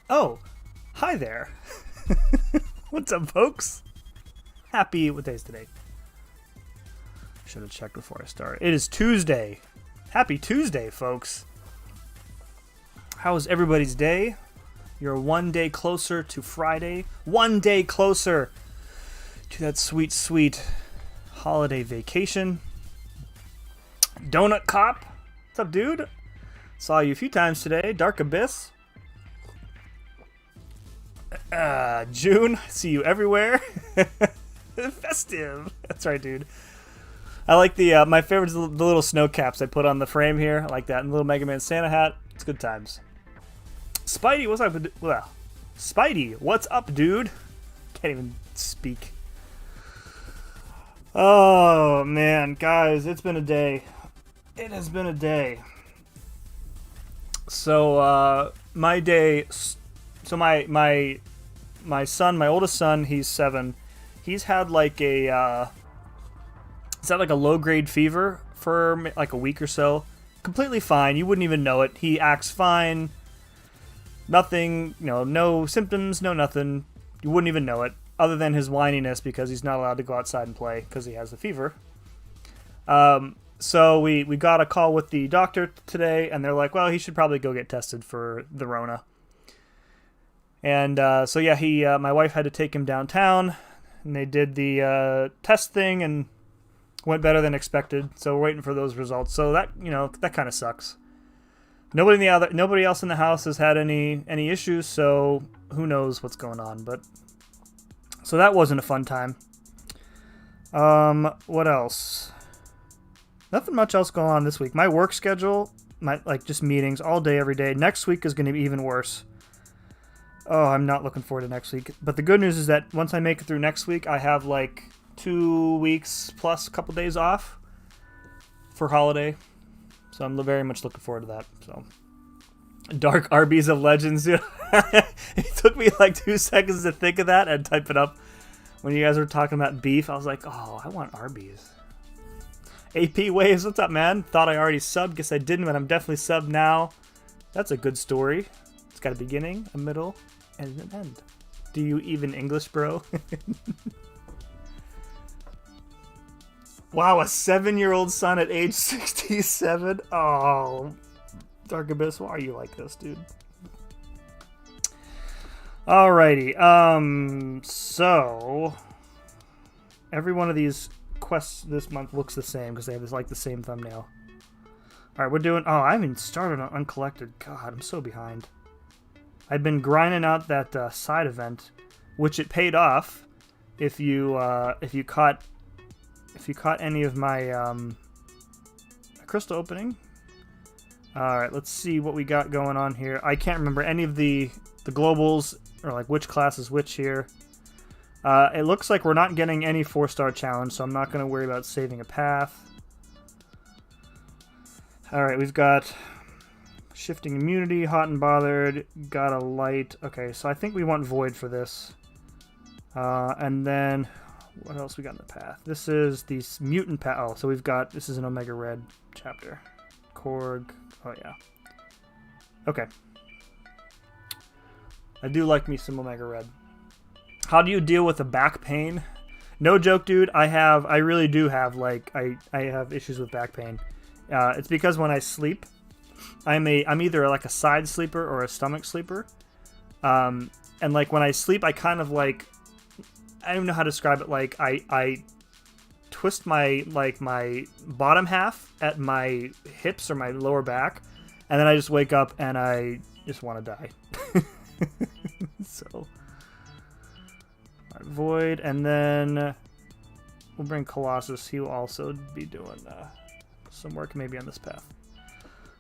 Oh, hi there. What's up, folks? What day is today? Should have checked before I start. It is Tuesday. Happy Tuesday, folks. How was everybody's day? You're one day closer to Friday. One day closer to that sweet, sweet holiday vacation. Donut Cop. What's up, dude? Saw you a few times today. Dark Abyss. June. See you everywhere. Festive. That's right, dude. I like the my favorite is the little snow caps I put on the frame here. I like that. And the little Mega Man Santa hat. It's good times. Spidey, what's up? Well, Spidey, what's up, dude? Can't even speak. Oh man, guys, it's been a day. It has been a day. So my day. So my son, my oldest son, he's 7. He's had like a low grade fever for like a week or so. Completely fine. You wouldn't even know it. He acts fine. Nothing, no symptoms, no nothing. You wouldn't even know it, other than his whininess because he's not allowed to go outside and play because he has the fever. So we got a call with the doctor today, and they're like, well, he should probably go get tested for the Rona. And so yeah, my wife had to take him downtown, and they did the test thing, and went better than expected. So we're waiting for those results. So that that kind of sucks. Nobody else in the house has had any issues, so who knows what's going on. But so that wasn't a fun time. What else? Nothing much else going on this week. My work schedule, just meetings all day, every day. Next week is going to be even worse. Oh, I'm not looking forward to next week. But the good news is that once I make it through next week, I have like 2 weeks plus a couple days off for holiday. So I'm very much looking forward to that. So, Dark Arby's of Legends. It took me like 2 seconds to think of that and type it up. When you guys were talking about beef, I was like, oh, I want Arby's. AP Waves, what's up, man? Thought I already subbed. Guess I didn't, but I'm definitely subbed now. That's a good story. It's got a beginning, a middle, and an end. Do you even English, bro? Wow, a 7-year-old son at age 67? Oh, Dark Abyss, why are you like this, dude? Alrighty, so every one of these quests this month looks the same because they have the same thumbnail. Alright, we're doing... Oh, I haven't even started on Uncollected. God, I'm so behind. I've been grinding out that side event, which it paid off if you caught any of my crystal opening. Alright, let's see what we got going on here. I can't remember any of the globals, or like which class is which here. It looks like we're not getting any 4-star challenge, so I'm not going to worry about saving a path. Alright, we've got shifting immunity, hot and bothered, got a light. Okay, so I think we want void for this. And then... what else we got in the path? This is the mutant path. Oh, so we've got... this is an Omega Red chapter. Korg. Oh, yeah. Okay. I do like me some Omega Red. How do you deal with the back pain? No joke, dude. I really do have, like... I have issues with back pain. It's because when I sleep, I'm either like a side sleeper or a stomach sleeper. And like when I sleep, I kind of like... I don't even know how to describe it. Like I twist my bottom half at my hips or my lower back, and then I just wake up and I just want to die. So void, and then we'll bring Colossus. He will also be doing some work maybe on this path.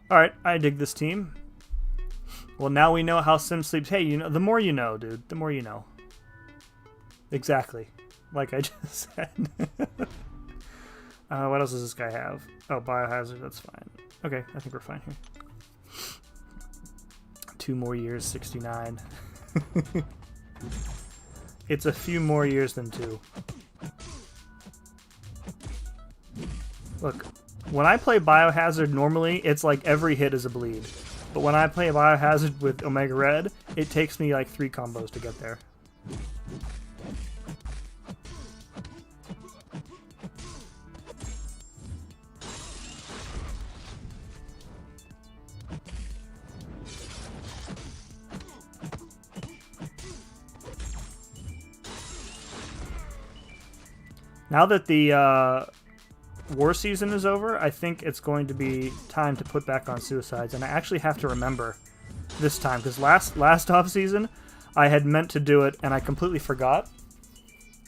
All right, I dig this team. Well, now we know how Sim sleeps. Hey, the more you know, dude. The more you know. Exactly. Like I just said. What else does this guy have? Oh, Biohazard. That's fine. Okay, I think we're fine here. 2 more years, 69. It's a few more years than 2. Look, when I play Biohazard normally, it's like every hit is a bleed. But when I play Biohazard with Omega Red, it takes me like 3 combos to get there. Now that the war season is over, I think it's going to be time to put back on suicides, and I actually have to remember this time, because last off season I had meant to do it and I completely forgot,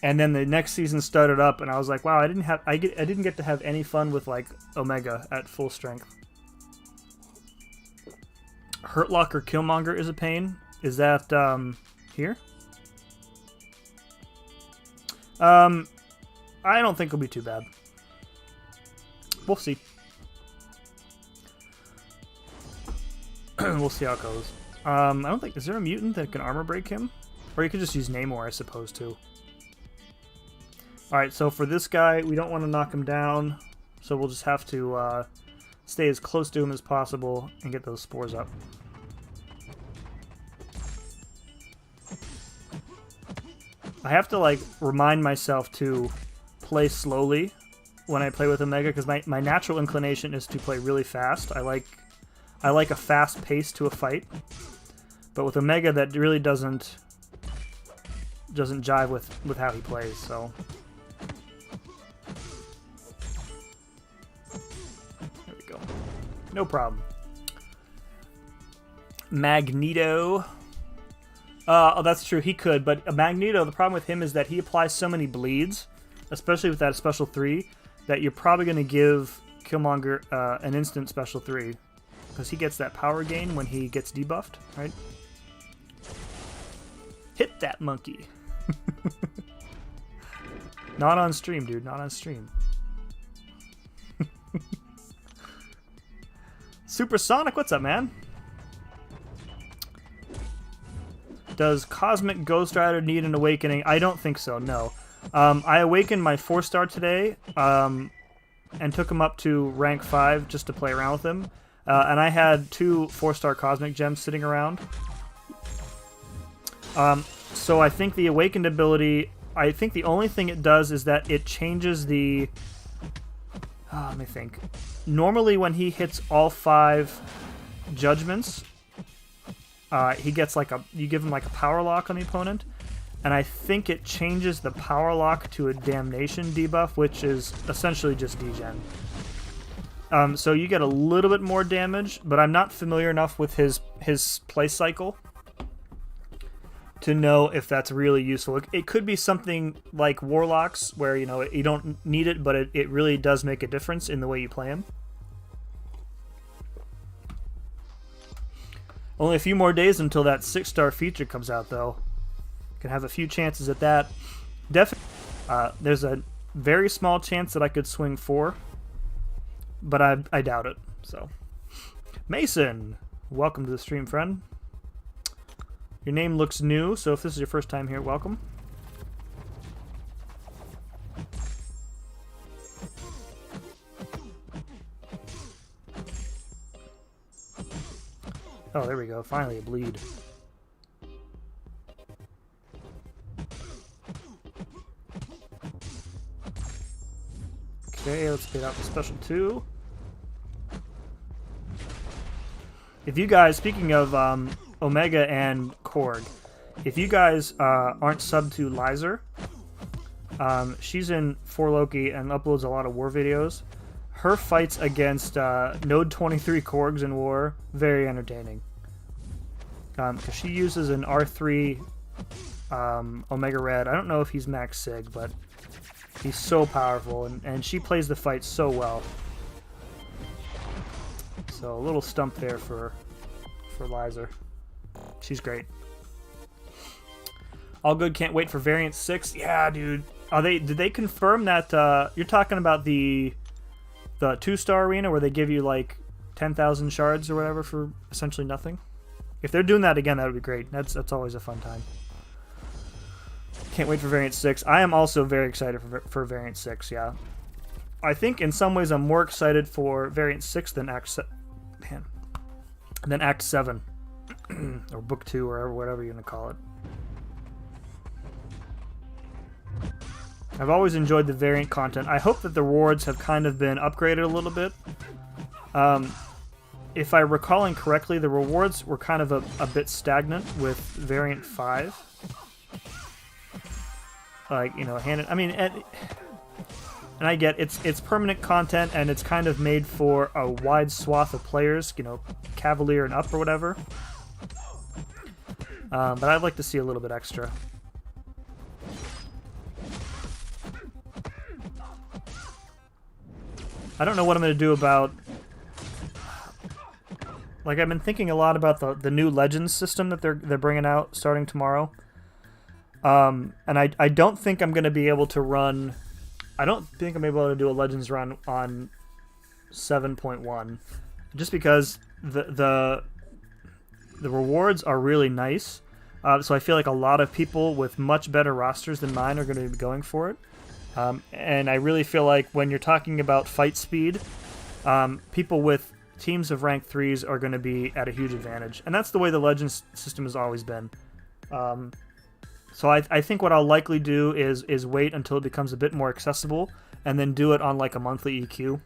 and then the next season started up and I was like, wow, I didn't get to have any fun with like Omega at full strength. Hurtlock or Killmonger is a pain. Is that here? I don't think it'll be too bad. We'll see. We'll see how it goes. I don't think... Is there a mutant that can armor break him? Or you could just use Namor, I suppose, too. Alright, so for this guy, we don't want to knock him down. So we'll just have to stay as close to him as possible and get those spores up. I have to, like, remind myself to play slowly when I play with Omega, because my natural inclination is to play really fast. I like a fast pace to a fight, but with Omega that really doesn't jive with how he plays. So there we go, no problem. Magneto. Oh, that's true. He could, but Magneto, the problem with him is that he applies so many bleeds, especially with that special 3, that you're probably going to give Killmonger an instant special 3, because he gets that power gain when he gets debuffed, right? Hit that monkey. Not on stream, dude. Not on stream. Supersonic, what's up, man? Does Cosmic Ghost Rider need an awakening? I don't think so, no. I awakened my 4-star today, and took him up to rank 5 just to play around with him. And I had 2 4-star Cosmic Gems sitting around. So I think the awakened ability, I think the only thing it does is that it changes the... let me think. Normally when he hits all 5 judgments, he gets like you give him like a power lock on the opponent, and I think it changes the power lock to a damnation debuff, which is essentially just degen. So you get a little bit more damage, but I'm not familiar enough with his play cycle to know if that's really useful. It could be something like Warlocks, where you don't need it, but it really does make a difference in the way you play him. Only a few more days until that 6-star feature comes out, though. Can have a few chances at that. Definitely, there's a very small chance that I could swing 4, but I doubt it. So, Mason, welcome to the stream, friend. Your name looks new, so if this is your first time here, welcome. Oh, there we go. Finally, a bleed. Okay, let's get out the special 2. If you guys, speaking of Omega and Korg, if you guys aren't subbed to Lizer, she's in 4 Loki and uploads a lot of war videos. Her fights against Node 23 Korgs in war, very entertaining. Because she uses an R3 Omega Red. I don't know if he's max sig, but he's so powerful, and she plays the fight so well. So a little stump there for Lizer. She's great. All good, can't wait for Variant 6. Yeah, dude. Did they confirm that you're talking about the 2-star arena where they give you like 10,000 shards or whatever for essentially nothing? If they're doing that again, that would be great. That's always a fun time. Can't wait for Variant 6. I am also very excited for Variant 6, yeah. I think in some ways I'm more excited for Variant 6 than Act 7. Man. And then Act 7. Or Book 2, or whatever you're going to call it. I've always enjoyed the variant content. I hope that the rewards have kind of been upgraded a little bit. If I'm recalling correctly, the rewards were kind of a bit stagnant with variant 5. Like, you know, I mean, and I get it's permanent content, and it's kind of made for a wide swath of players, you know, Cavalier and up or whatever. But I'd like to see a little bit extra. I don't know what I'm going to do about... Like, I've been thinking a lot about the new Legends system that they're bringing out starting tomorrow. And I don't think I'm going to be able to run... I don't think I'm able to do a Legends run on 7.1. Just because the rewards are really nice. So I feel like a lot of people with much better rosters than mine are going to be going for it. And I really feel like when you're talking about fight speed, people with teams of rank 3s are going to be at a huge advantage. And that's the way the Legends system has always been. So I think what I'll likely do is wait until it becomes a bit more accessible and then do it on like a monthly EQ.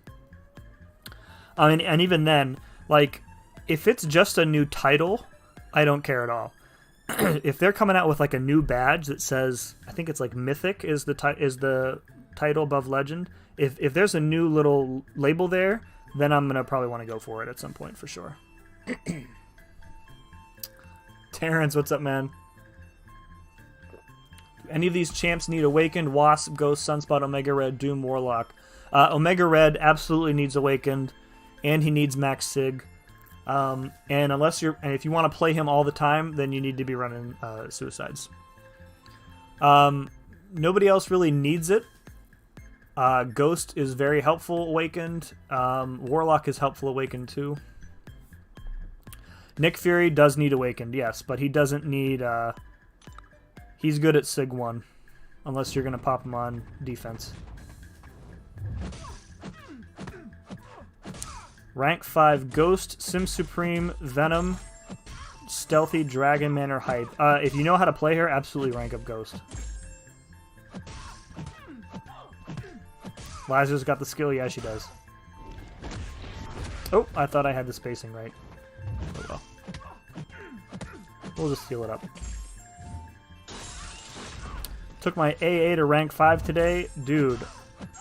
And even then, like, if it's just a new title, I don't care at all. If they're coming out with like a new badge that says, I think it's like Mythic is the title above Legend. If there's a new little label there, then I'm gonna probably want to go for it at some point for sure. Terrence, what's up, man? Do any of these champs need Awakened? Wasp, Ghost, Sunspot, Omega Red, Doom, Warlock. Omega Red absolutely needs Awakened, and he needs Max Sig. And if you want to play him all the time, then you need to be running Suicides. Nobody else really needs it. Ghost is very helpful Awakened. Warlock is helpful Awakened too. Nick Fury does need Awakened, yes, but he doesn't need... he's good at Sig 1, unless you're going to pop him on defense. Rank 5 Ghost, Sim Supreme, Venom, Stealthy, Dragon Man, or Hype. If you know how to play her, absolutely rank up Ghost. Liza's got the skill? Yeah, she does. Oh, I thought I had the spacing right. Oh well. We'll just heal it up. Took my AA to rank 5 today. Dude,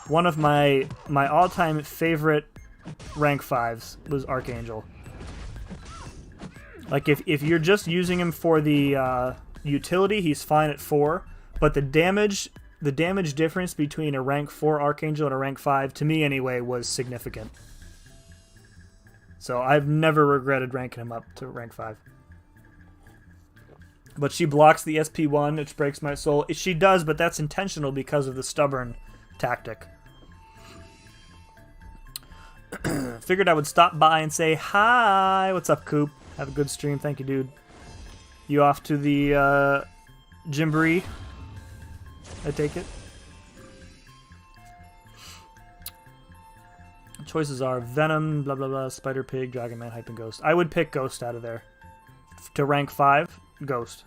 one of my all-time favorite rank 5s was Archangel. Like, if you're just using him for the utility, he's fine at 4, but the damage difference between a rank 4 Archangel and a rank 5, to me anyway, was significant. So I've never regretted ranking him up to rank 5. But she blocks the SP1, which breaks my soul. She does, but that's intentional because of the stubborn tactic. Figured I would stop by and say hi. What's up, Coop? Have a good stream. Thank you, dude. You off to the Gymboree? I take it. Choices are Venom, blah blah blah, Spider Pig, Dragon Man, Hype, and Ghost. I would pick Ghost out of there. To rank 5, Ghost.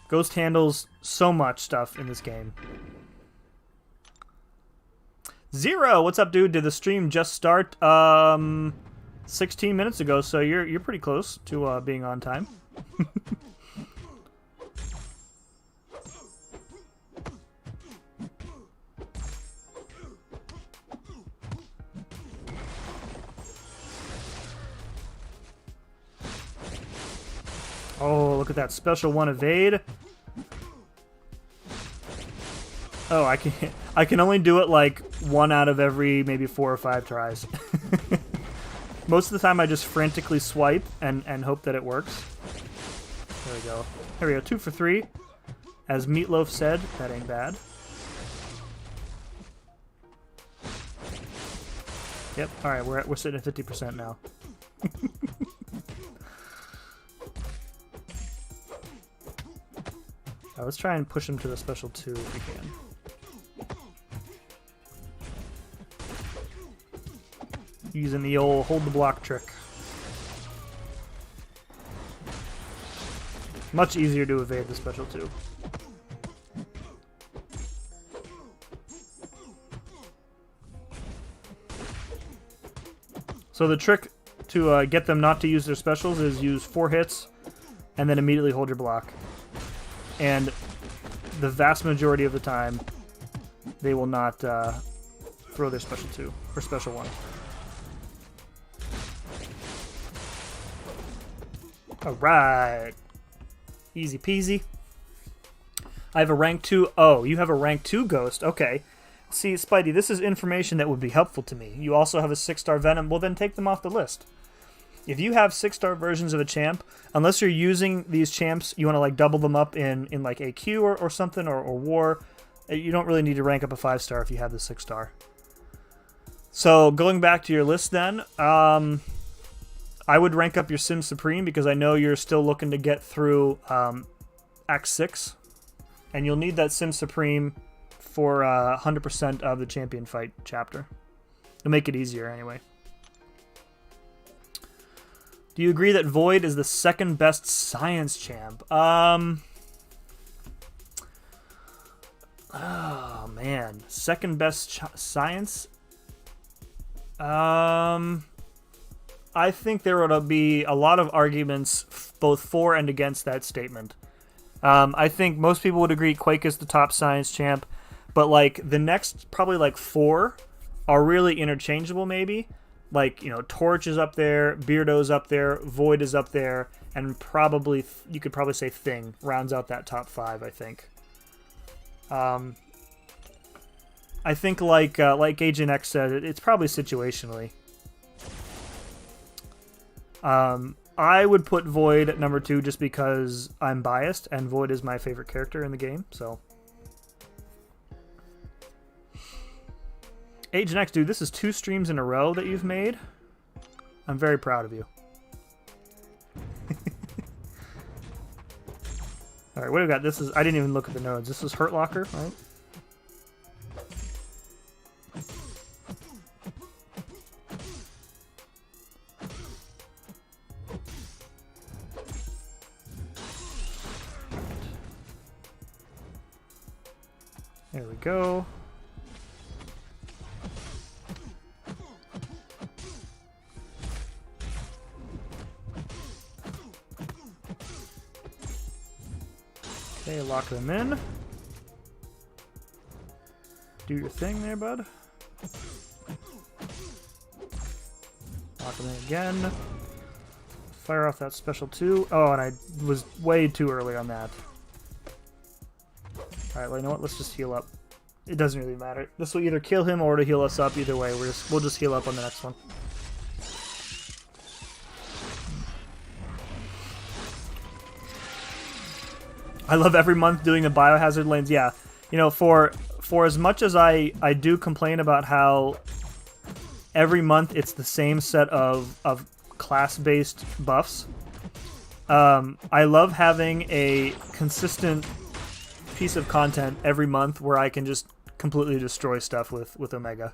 Ghost handles so much stuff in this game. Zero, what's up, dude? Did the stream just start 16 minutes ago? So you're pretty close to being on time. Oh, look at that special one evade. Oh, I can only do it like 1 out of every maybe 4 or 5 tries. Most of the time I just frantically swipe and hope that it works. There we go. There we go, 2 for 3. As Meatloaf said, that ain't bad. Yep, alright, we're sitting at 50% now. Let's try and push him to the special 2 if we can. Using the old hold the block trick. Much easier to evade the special 2. So the trick to get them not to use their specials is use 4 hits and then immediately hold your block. And the vast majority of the time, they will not throw their special 2 or special 1. Alright. Easy peasy. I have a rank 2. Oh, you have a rank 2 ghost. Okay. See, Spidey, this is information that would be helpful to me. You also have a 6-star Venom. Well, then take them off the list. If you have 6-star versions of a champ, unless you're using these champs, you want to like double them up in like AQ or something, or War, you don't really need to rank up a 5-star if you have the 6-star. So going back to your list then, I would rank up your Sim Supreme because I know you're still looking to get through Act 6. And you'll need that Sim Supreme for 100% of the champion fight chapter. It'll make it easier anyway. Do you agree that Void is the second best science champ? Oh man, second best science? I think there would be a lot of arguments both for and against that statement. I think most people would agree Quake is the top science champ, but like the next probably like 4 are really interchangeable maybe. Like, you know, Torch is up there, Beardo's up there, Void is up there, and probably you could probably say Thing rounds out that top 5, I think. I think like Agent X said, it's probably situationally. I would put Void at number 2 just because I'm biased, and Void is my favorite character in the game, so. Agent X, dude, this is 2 streams in a row that you've made. I'm very proud of you. Alright, what do we got? This is, I didn't even look at the nodes. This is Hurt Locker, right? There we go. Okay, lock them in. Do your thing there, bud. Lock them in again. Fire off that special 2. Oh, and I was way too early on that. Alright, well, you know what? Let's just heal up. It doesn't really matter. This will either kill him or to heal us up. Either way, we'll just heal up on the next one. I love every month doing the biohazard lanes. Yeah, you know, for as much as I do complain about how every month it's the same set of class-based buffs, I love having a consistent piece of content every month where I can just completely destroy stuff with Omega.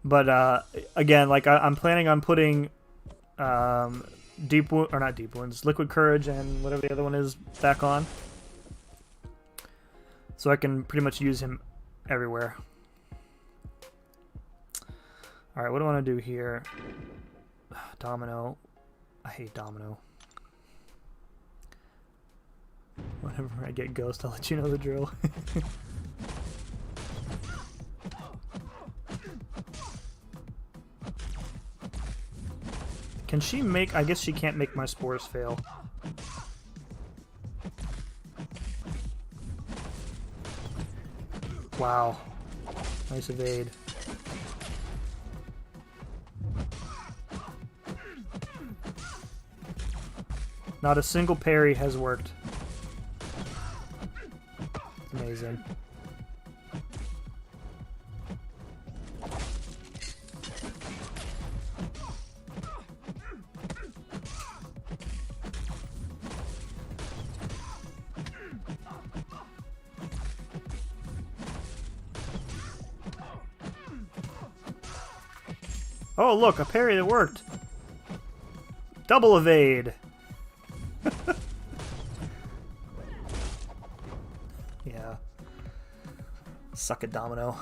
But again, like I'm planning on putting Deep Wound, or not Deep Wounds, Liquid Courage and whatever the other one is back on, so I can pretty much use him everywhere. All right, what do I want to do here? Domino. I hate Domino. Whenever I get Ghost, I'll let you know the drill. Can she make... I guess she can't make my spores fail. Wow. Nice evade. Not a single parry has worked. Amazing. Oh, look, a parry that worked. Double evade. Yeah. Suck it, Domino.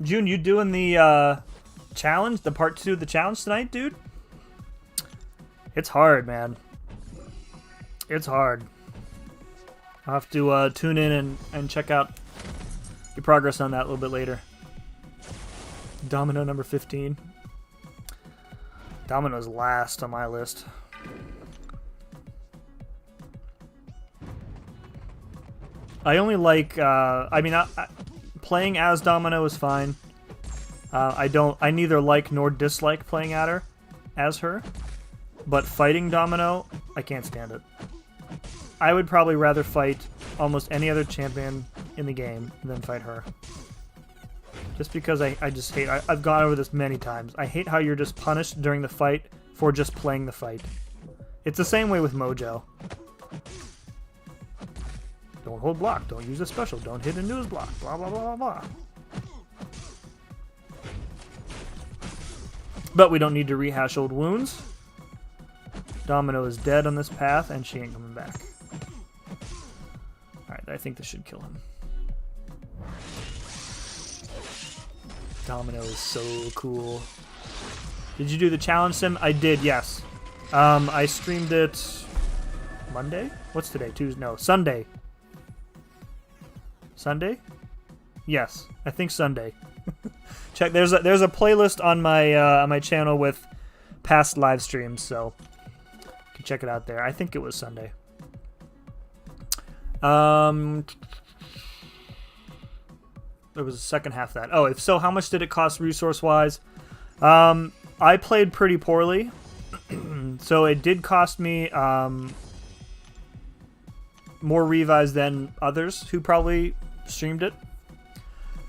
June, you doing the challenge, the part 2 of the challenge tonight, dude? It's hard, man. It's hard. I'll have to tune in and check out your progress on that a little bit later. Domino number 15. Domino's last on my list. I only like, playing as Domino is fine. I neither like nor dislike playing as her. But fighting Domino, I can't stand it. I would probably rather fight almost any other champion in the game than fight her. Just because I just hate... I've gone over this many times. I hate how you're just punished during the fight for just playing the fight. It's the same way with Mojo. Don't hold block. Don't use a special. Don't hit a news block. Blah, blah, blah, blah, blah. But we don't need to rehash old wounds. Domino is dead on this path, and she ain't coming back. Alright, I think this should kill him. Domino is so cool. Did you do the challenge sim? I did, yes. I streamed it Monday? What's today? Tuesday? No, Sunday. Sunday? Yes, I think Sunday. Check. There's a playlist on my channel with past live streams, so you can check it out there. I think it was Sunday. There was a second half of that. Oh, if so, how much did it cost resource-wise? I played pretty poorly, so it did cost me more revives than others who probably streamed it.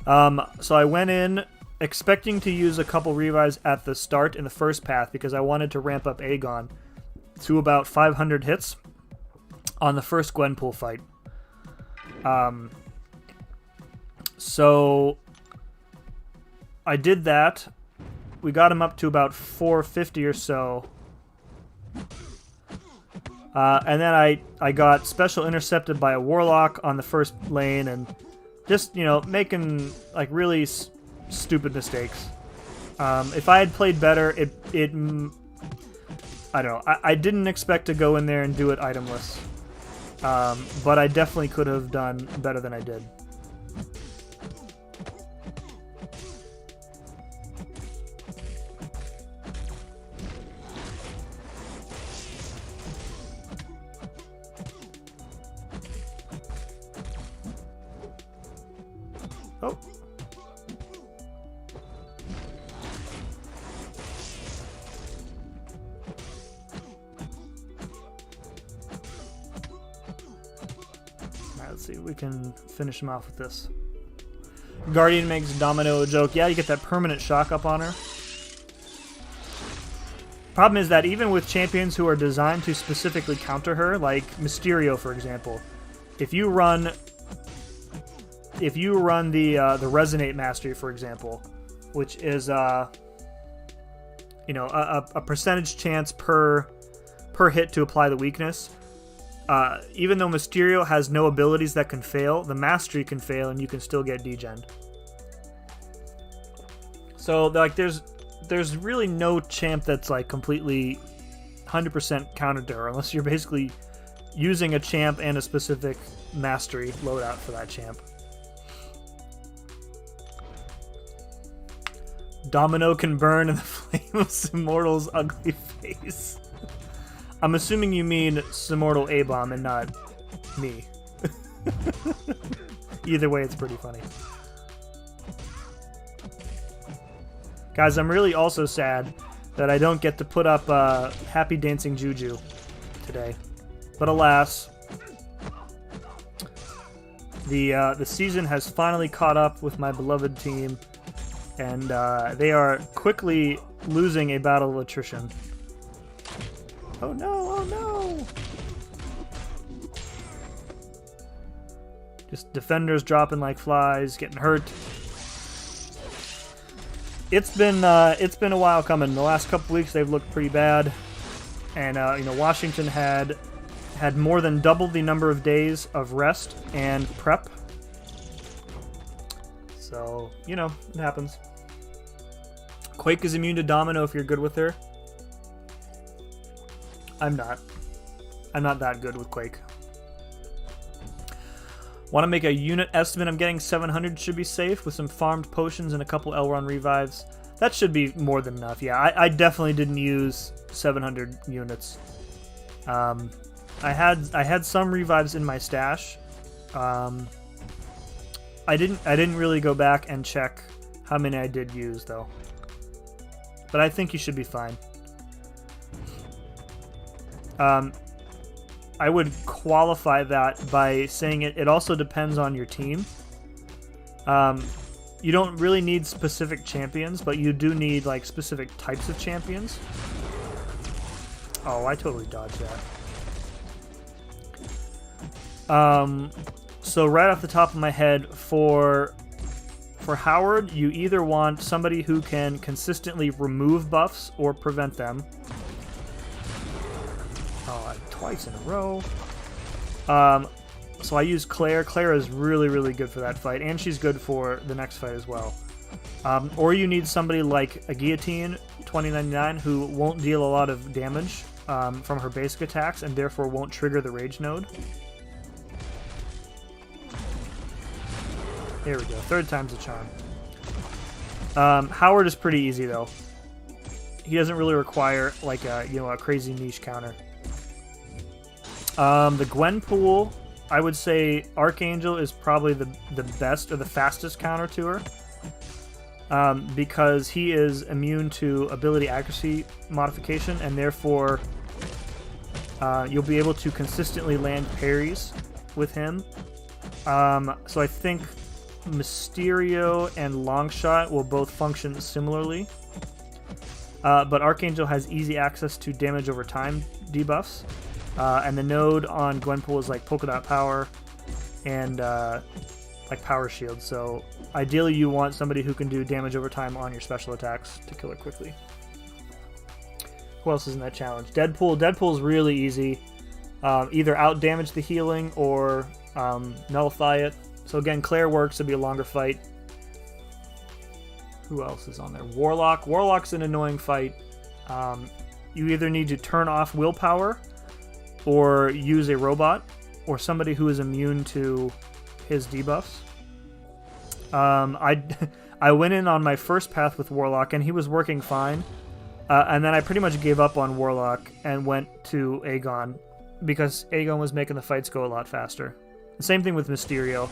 So I went in expecting to use a couple revives at the start in the first path because I wanted to ramp up Aegon to about 500 hits on the first Gwenpool fight. So I did that. We got him up to about 450 or so. And then I got special intercepted by a Warlock on the first lane and just, you know, making like really stupid mistakes. If I had played better, I don't know. I didn't expect to go in there and do it itemless. But I definitely could have done better than I did. Oh. Alright, let's see if we can finish him off with this. Guardian makes Domino a joke. Yeah, you get that permanent shock up on her. Problem is that even with champions who are designed to specifically counter her, like Mysterio, for example, if you run the Resonate Mastery, for example, which is a percentage chance per hit to apply the weakness, even though Mysterio has no abilities that can fail, the Mastery can fail and you can still get degened. So like there's really no champ that's like completely 100% countered to her unless you're basically using a champ and a specific Mastery loadout for that champ. Domino can burn in the flame of Simortal's ugly face. I'm assuming you mean Simortal A-Bomb and not me. Either way, it's pretty funny. Guys, I'm really also sad that I don't get to put up Happy Dancing Juju today. But alas, the season has finally caught up with my beloved team. And they are quickly losing a battle of attrition. Oh no, oh no! Just defenders dropping like flies, getting hurt. It's been a while coming. The last couple weeks they've looked pretty bad. And Washington had had more than double the number of days of rest and prep. So, you know, it happens. Quake is immune to Domino if you're good with her. I'm not. I'm not that good with Quake. Want to make a unit estimate? I'm getting 700 should be safe with some farmed potions and a couple Elrond revives. That should be more than enough. Yeah, I definitely didn't use 700 units. I had some revives in my stash. I didn't really go back and check how many I did use though. But I think you should be fine. I would qualify that by saying it also depends on your team. You don't really need specific champions, but you do need like specific types of champions. Oh, I totally dodged that. So right off the top of my head, for Howard, you either want somebody who can consistently remove buffs or prevent them. Oh, twice in a row. So I use Claire. Claire is really, really good for that fight, and she's good for the next fight as well. Or you need somebody like a Guillotine 2099 who won't deal a lot of damage from her basic attacks and therefore won't trigger the rage node. There we go. Third time's a charm. Howard is pretty easy though. He doesn't really require like a crazy niche counter. The Gwenpool, I would say Archangel is probably the best or the fastest counter to her. Because he is immune to ability accuracy modification, and therefore you'll be able to consistently land parries with him. So I think Mysterio and Longshot will both function similarly. But Archangel has easy access to damage over time debuffs. And the node on Gwenpool is like Polka Dot Power and like Power Shield. So ideally you want somebody who can do damage over time on your special attacks to kill her quickly. Who else is in that challenge? Deadpool. Deadpool's really easy. Either out damage the healing or nullify it. So again, Claire works. It'll be a longer fight. Who else is on there? Warlock. Warlock's an annoying fight. You either need to turn off willpower or use a robot or somebody who is immune to his debuffs. I went in on my first path with Warlock and he was working fine. And then I pretty much gave up on Warlock and went to Aegon because Aegon was making the fights go a lot faster. The same thing with Mysterio.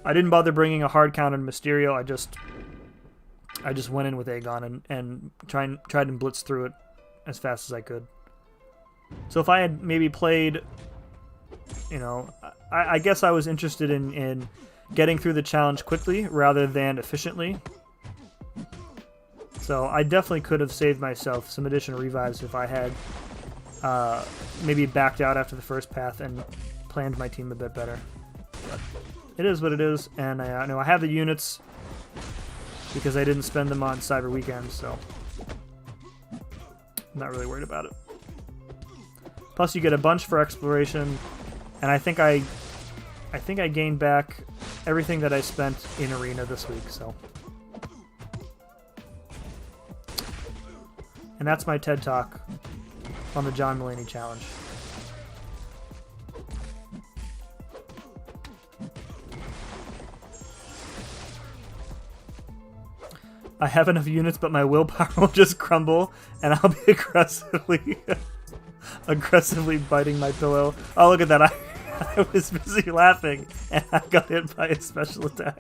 I didn't bother bringing a hard count on Mysterio. I just went in with Aegon and tried and blitz through it as fast as I could. So if I had maybe played, I guess I was interested in getting through the challenge quickly rather than efficiently. So I definitely could have saved myself some additional revives if I had maybe backed out after the first path and planned my team a bit better. But it is what it is, and I know I have the units because I didn't spend them on Cyber Weekend, so I'm not really worried about it. Plus, you get a bunch for exploration, and I think I gained back everything that I spent in Arena this week. So, and that's my TED Talk on the John Mulaney Challenge. I have enough units, but my willpower will just crumble, and I'll be aggressively biting my pillow. Oh, look at that. I was busy laughing, and I got hit by a special attack.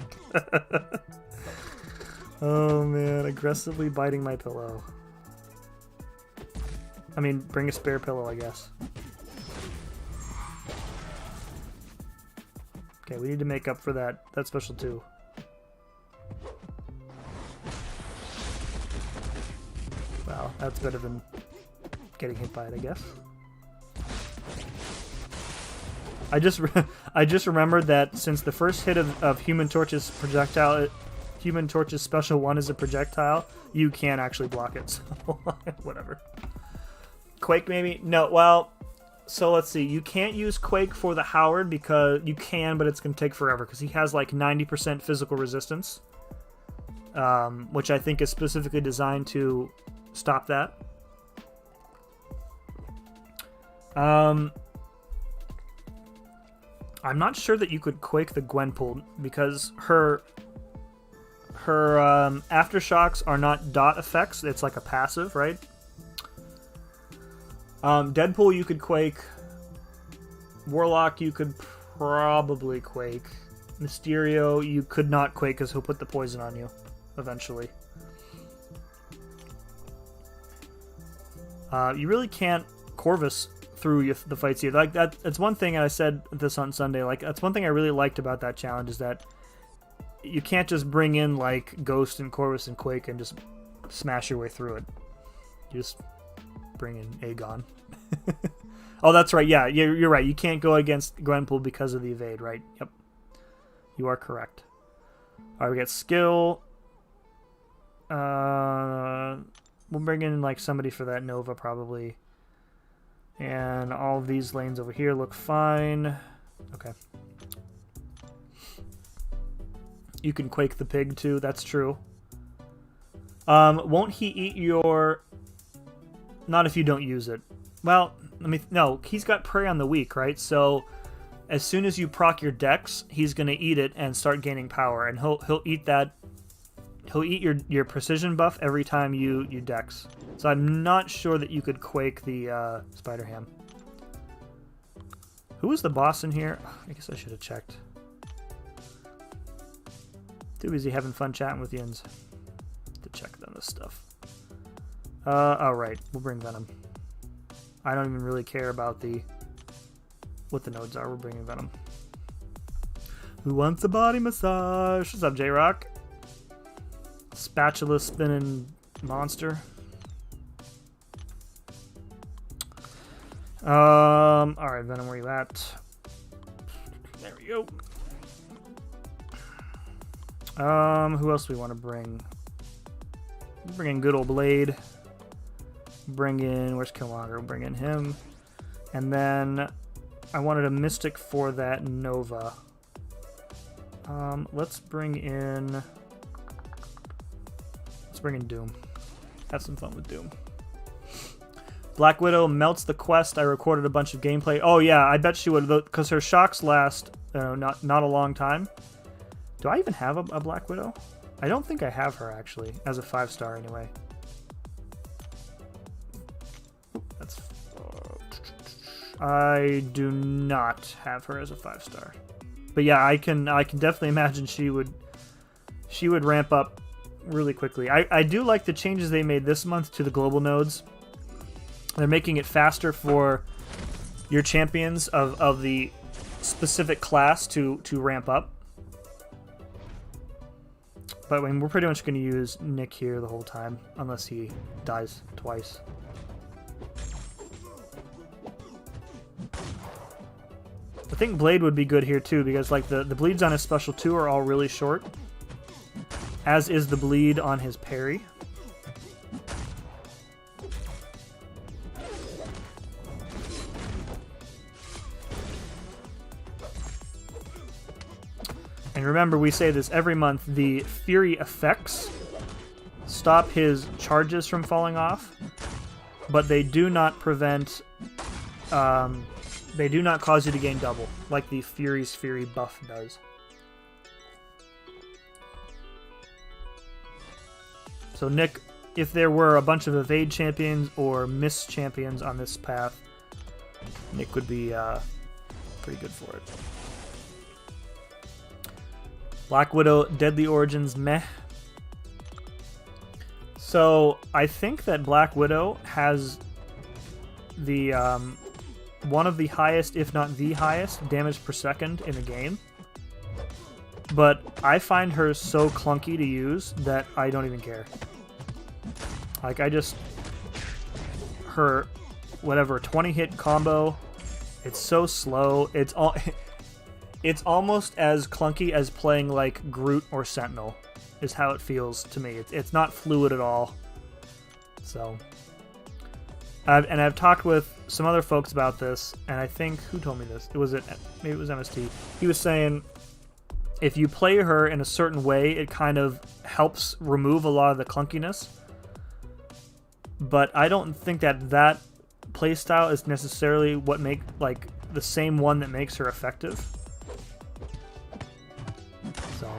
Oh, man. Aggressively biting my pillow. I mean, bring a spare pillow, I guess. Okay, we need to make up for that special too. Wow, that's better than getting hit by it, I guess. I just remembered that since the first hit of Human Torch's projectile, Human Torch's special 1 is a projectile, you can actually block it. So whatever. Quake maybe? No. Well, So let's see. You can't use Quake for the Howard because you can, but it's going to take forever because he has like 90% physical resistance, which I think is specifically designed to stop that. I'm not sure that you could Quake the Gwenpool because her aftershocks are not dot effects. It's like a passive, right? Deadpool you could Quake. Warlock you could probably Quake. Mysterio you could not Quake because he'll put the poison on you eventually. You really can't Corvus through the fights here. Like that's one thing, and I said this on Sunday, like that's one thing I really liked about that challenge is that you can't just bring in like Ghost and Corvus and Quake and just smash your way through it. You just bring in Aegon. Oh, that's right. Yeah, you're right. You can't go against Gwenpool because of the evade, right? Yep. You are correct. All right, we got skill. We'll bring in like somebody for that Nova probably. And all of these lanes over here look fine. Okay. You can Quake the pig too. That's true. Won't he eat your... Not if you don't use it. Well, no, he's got Prey on the Weak, right? So as soon as you proc your Dex, he's going to eat it and start gaining power. And he'll eat that. He'll eat your precision buff every time you Dex. So I'm not sure that you could Quake the Spider-Ham. Who was the boss in here? I guess I should have checked. Too busy having fun chatting with Yins to check on this stuff. Alright, we'll bring Venom. I don't even really care about what the nodes are. We're bringing Venom. Who wants a body massage? What's up, J-Rock? Spatula spinning monster. Alright, Venom, where you at? There we go. Who else do we want to bring? Bring in good old Blade. Bring in, where's Killmonger? We'll bring in him. And then I wanted a Mystic for that Nova. Let's bring in Doom. Have some fun with Doom. Black Widow melts the quest. I recorded a bunch of gameplay. Oh yeah, I bet she would, because her shocks last not a long time. Do I even have a Black Widow? I don't think I have her actually, as a 5-star anyway. That's. I do not have her as a 5-star. But yeah, I can definitely imagine she would ramp up really quickly. I do like the changes they made this month to the global nodes. They're making it faster for your champions of the specific class to ramp up. But I mean, we're pretty much going to use Nick here the whole time, unless he dies twice. I think Blade would be good here too, because like the bleeds on his special 2 are all really short, as is the bleed on his parry. And remember, we say this every month, the Fury effects stop his charges from falling off, but they do not prevent, they do not cause you to gain double, like the Fury's Fury buff does. So Nick, if there were a bunch of evade champions or miss champions on this path, Nick would be pretty good for it. Black Widow, Deadly Origins, meh. So I think that Black Widow has the one of the highest, if not the highest, damage per second in the game. But I find her so clunky to use that I don't even care. Like, her, whatever, 20-hit combo, it's so slow. It's almost as clunky as playing like Groot or Sentinel, is how it feels to me. It's not fluid at all. So, I've talked with some other folks about this, and I think, who told me this? Maybe it was MST. He was saying if you play her in a certain way, it kind of helps remove a lot of the clunkiness. But I don't think that playstyle is necessarily what the same one that makes her effective. So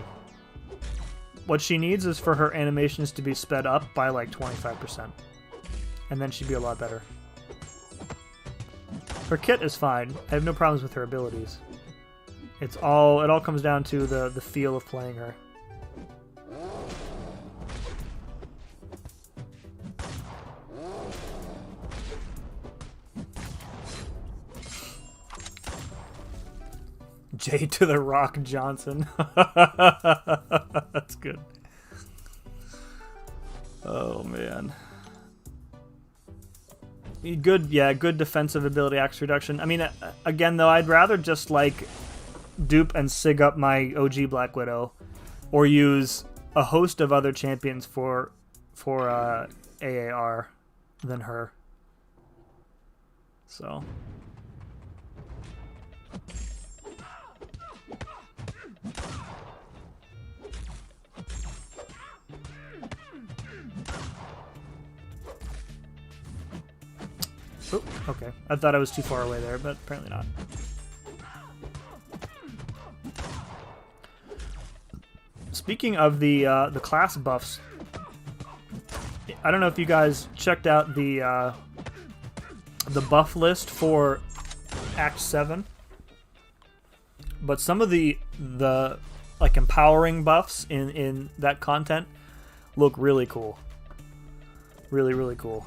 what she needs is for her animations to be sped up by like 25%. And then she'd be a lot better. Her kit is fine. I have no problems with her abilities. It all comes down to the feel of playing her. J to the Rock Johnson. That's good. Oh man. Good defensive ability axe reduction. I mean, again though, I'd rather just like dupe and sig up my OG Black Widow, or use a host of other champions for AAR than her. So. Oh, okay. I thought I was too far away there, but apparently not. Speaking of the class buffs, I don't know if you guys checked out the buff list for Act 7, but some of the like empowering buffs in that content look really cool. Really, really cool.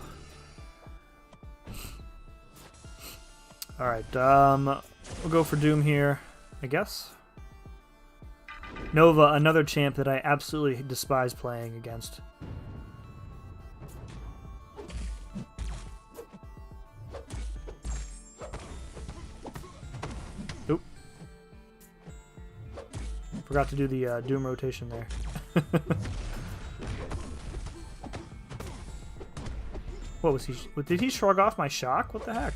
Alright, we'll go for Doom here, I guess. Nova, another champ that I absolutely despise playing against. Oop. Forgot to do the Doom rotation there. What was he? Did he shrug off my shock? What the heck?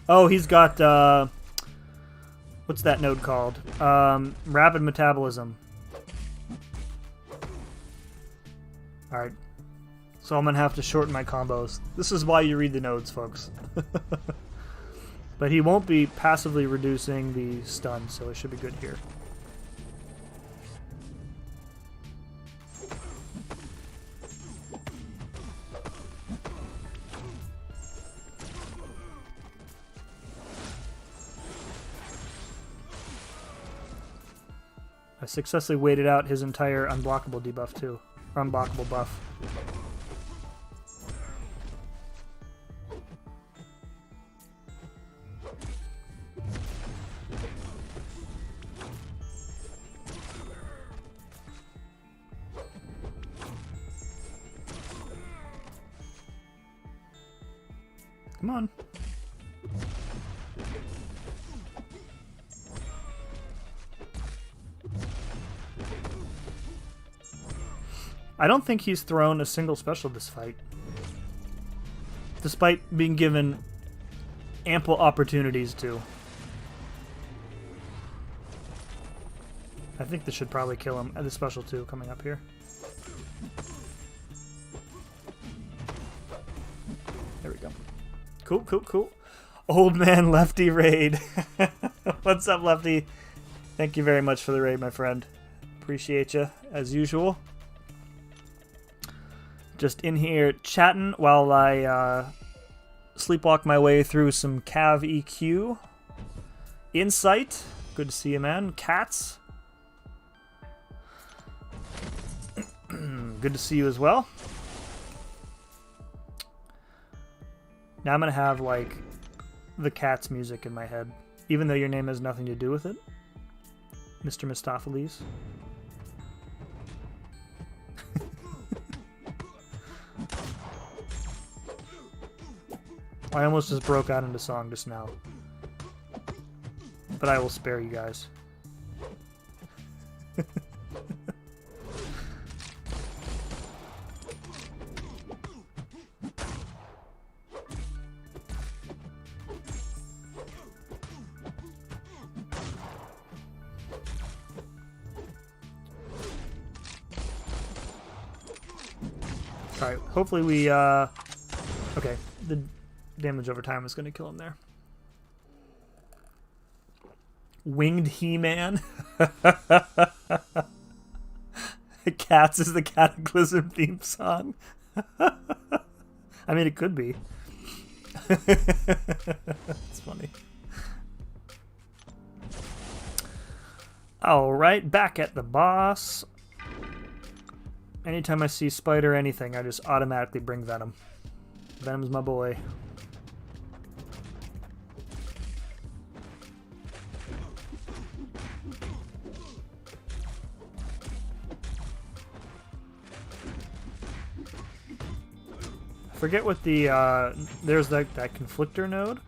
Oh, he's got, what's that node called? Rapid metabolism. Alright. So I'm gonna have to shorten my combos. This is why you read the nodes, folks. But he won't be passively reducing the stun, so it should be good here. I successfully waited out his entire unblockable debuff too. Or unblockable buff. Come on. I don't think he's thrown a single special this fight, despite being given ample opportunities to. I think this should probably kill him. The special 2 coming up here. There we go. Cool, cool, cool. Old man Lefty raid. What's up, Lefty? Thank you very much for the raid, my friend. Appreciate you, as usual. Just in here chatting while I sleepwalk my way through some Cav EQ. Insight. Good to see you, man. Cats. Good to see you as well. Now I'm going to have, like, the Cats music in my head. Even though your name has nothing to do with it. Mr. Mistopheles. I almost just broke out into song just now. but I will spare you guys. Alright, hopefully we, okay, the damage over time is going to kill him there. Winged He-Man. Cats is the Cataclysm theme song. I mean, it could be. It's funny. Alright, back at the boss. Anytime I see Spider or anything, I just automatically bring Venom. Venom's my boy. I forget what the, there's that conflictor node.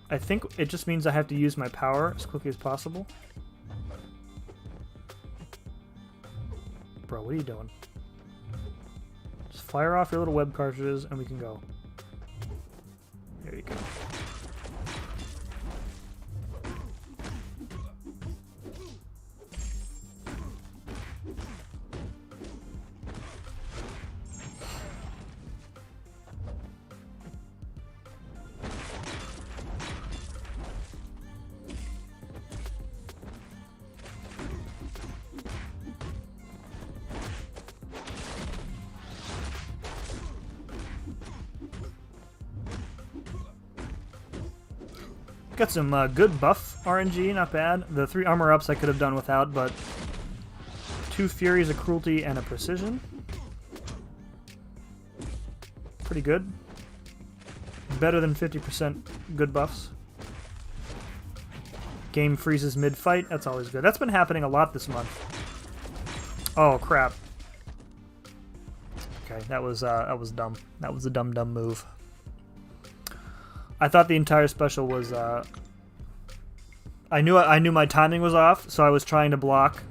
I think it just means I have to use my power as quickly as possible. Bro, what are you doing? Just fire off your little web cartridges and we can go. There you go. Got some good buff RNG, not bad. The 3 armor ups I could have done without, but 2 Furies, a Cruelty, and a Precision. Pretty good. Better than 50% good buffs. Game freezes mid-fight, that's always good. That's been happening a lot this month. Oh, crap. Okay, that was dumb. That was a dumb move. I thought the entire special was, I knew my timing was off, so I was trying to blocky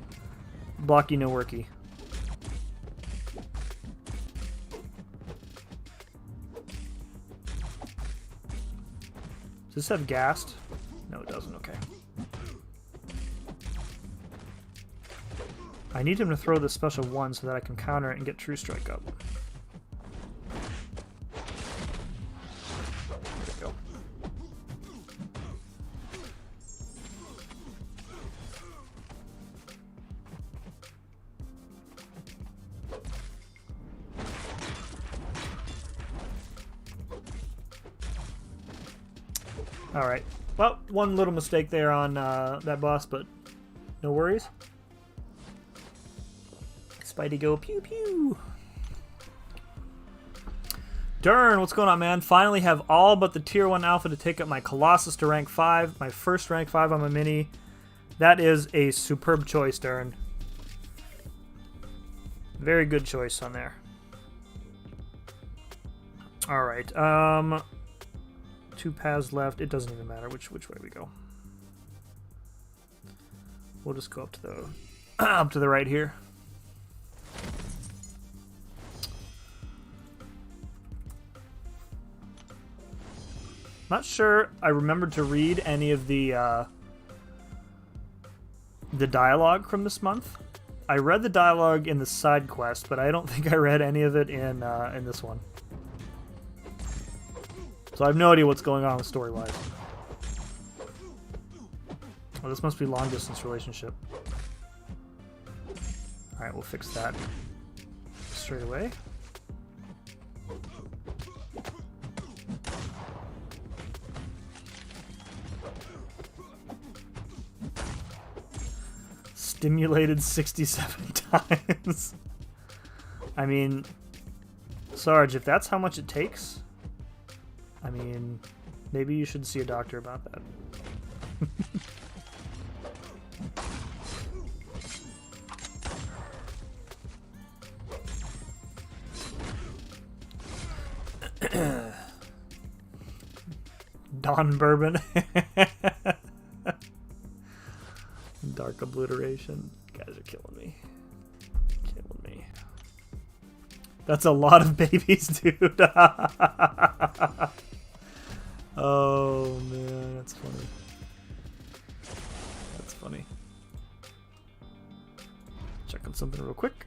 no worky. Does this have gassed? No, it doesn't, okay. I need him to throw this special one so that I can counter it and get True Strike up. Alright, well, one little mistake there on that boss, but no worries. Spidey go pew pew. Darn, what's going on, man? Finally have all but the tier 1 alpha to take up my Colossus to rank 5. My first rank 5 on my mini. That is a superb choice, Darn. Very good choice on there. Alright, 2 paths left. It doesn't even matter which way we go. We'll just go up to the up to the right here. Not sure I remembered to read any of the dialogue from this month. I read the dialogue in the side quest, but I don't think I read any of it in this one. So I have no idea what's going on story-wise. Oh, this must be long-distance relationship. Alright, we'll fix that straight away. Stimulated 67 times. I mean, Sarge, if that's how much it takes, I mean, maybe you should see a doctor about that. Don Bourbon. Dark obliteration. You guys are killing me. Killing me. That's a lot of babies, dude. Oh, man. That's funny. That's funny. Checking something real quick.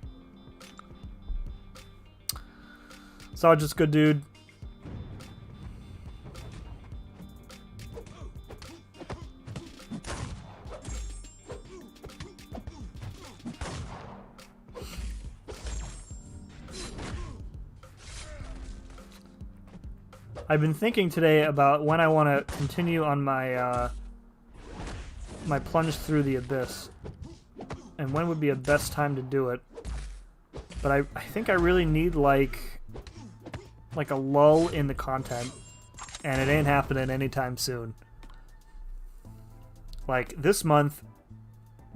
Sergeant's good, dude. I've been thinking today about when I want to continue on my my plunge through the abyss, and when would be a best time to do it. But I think I really need like a lull in the content, and it ain't happening anytime soon. Like this month,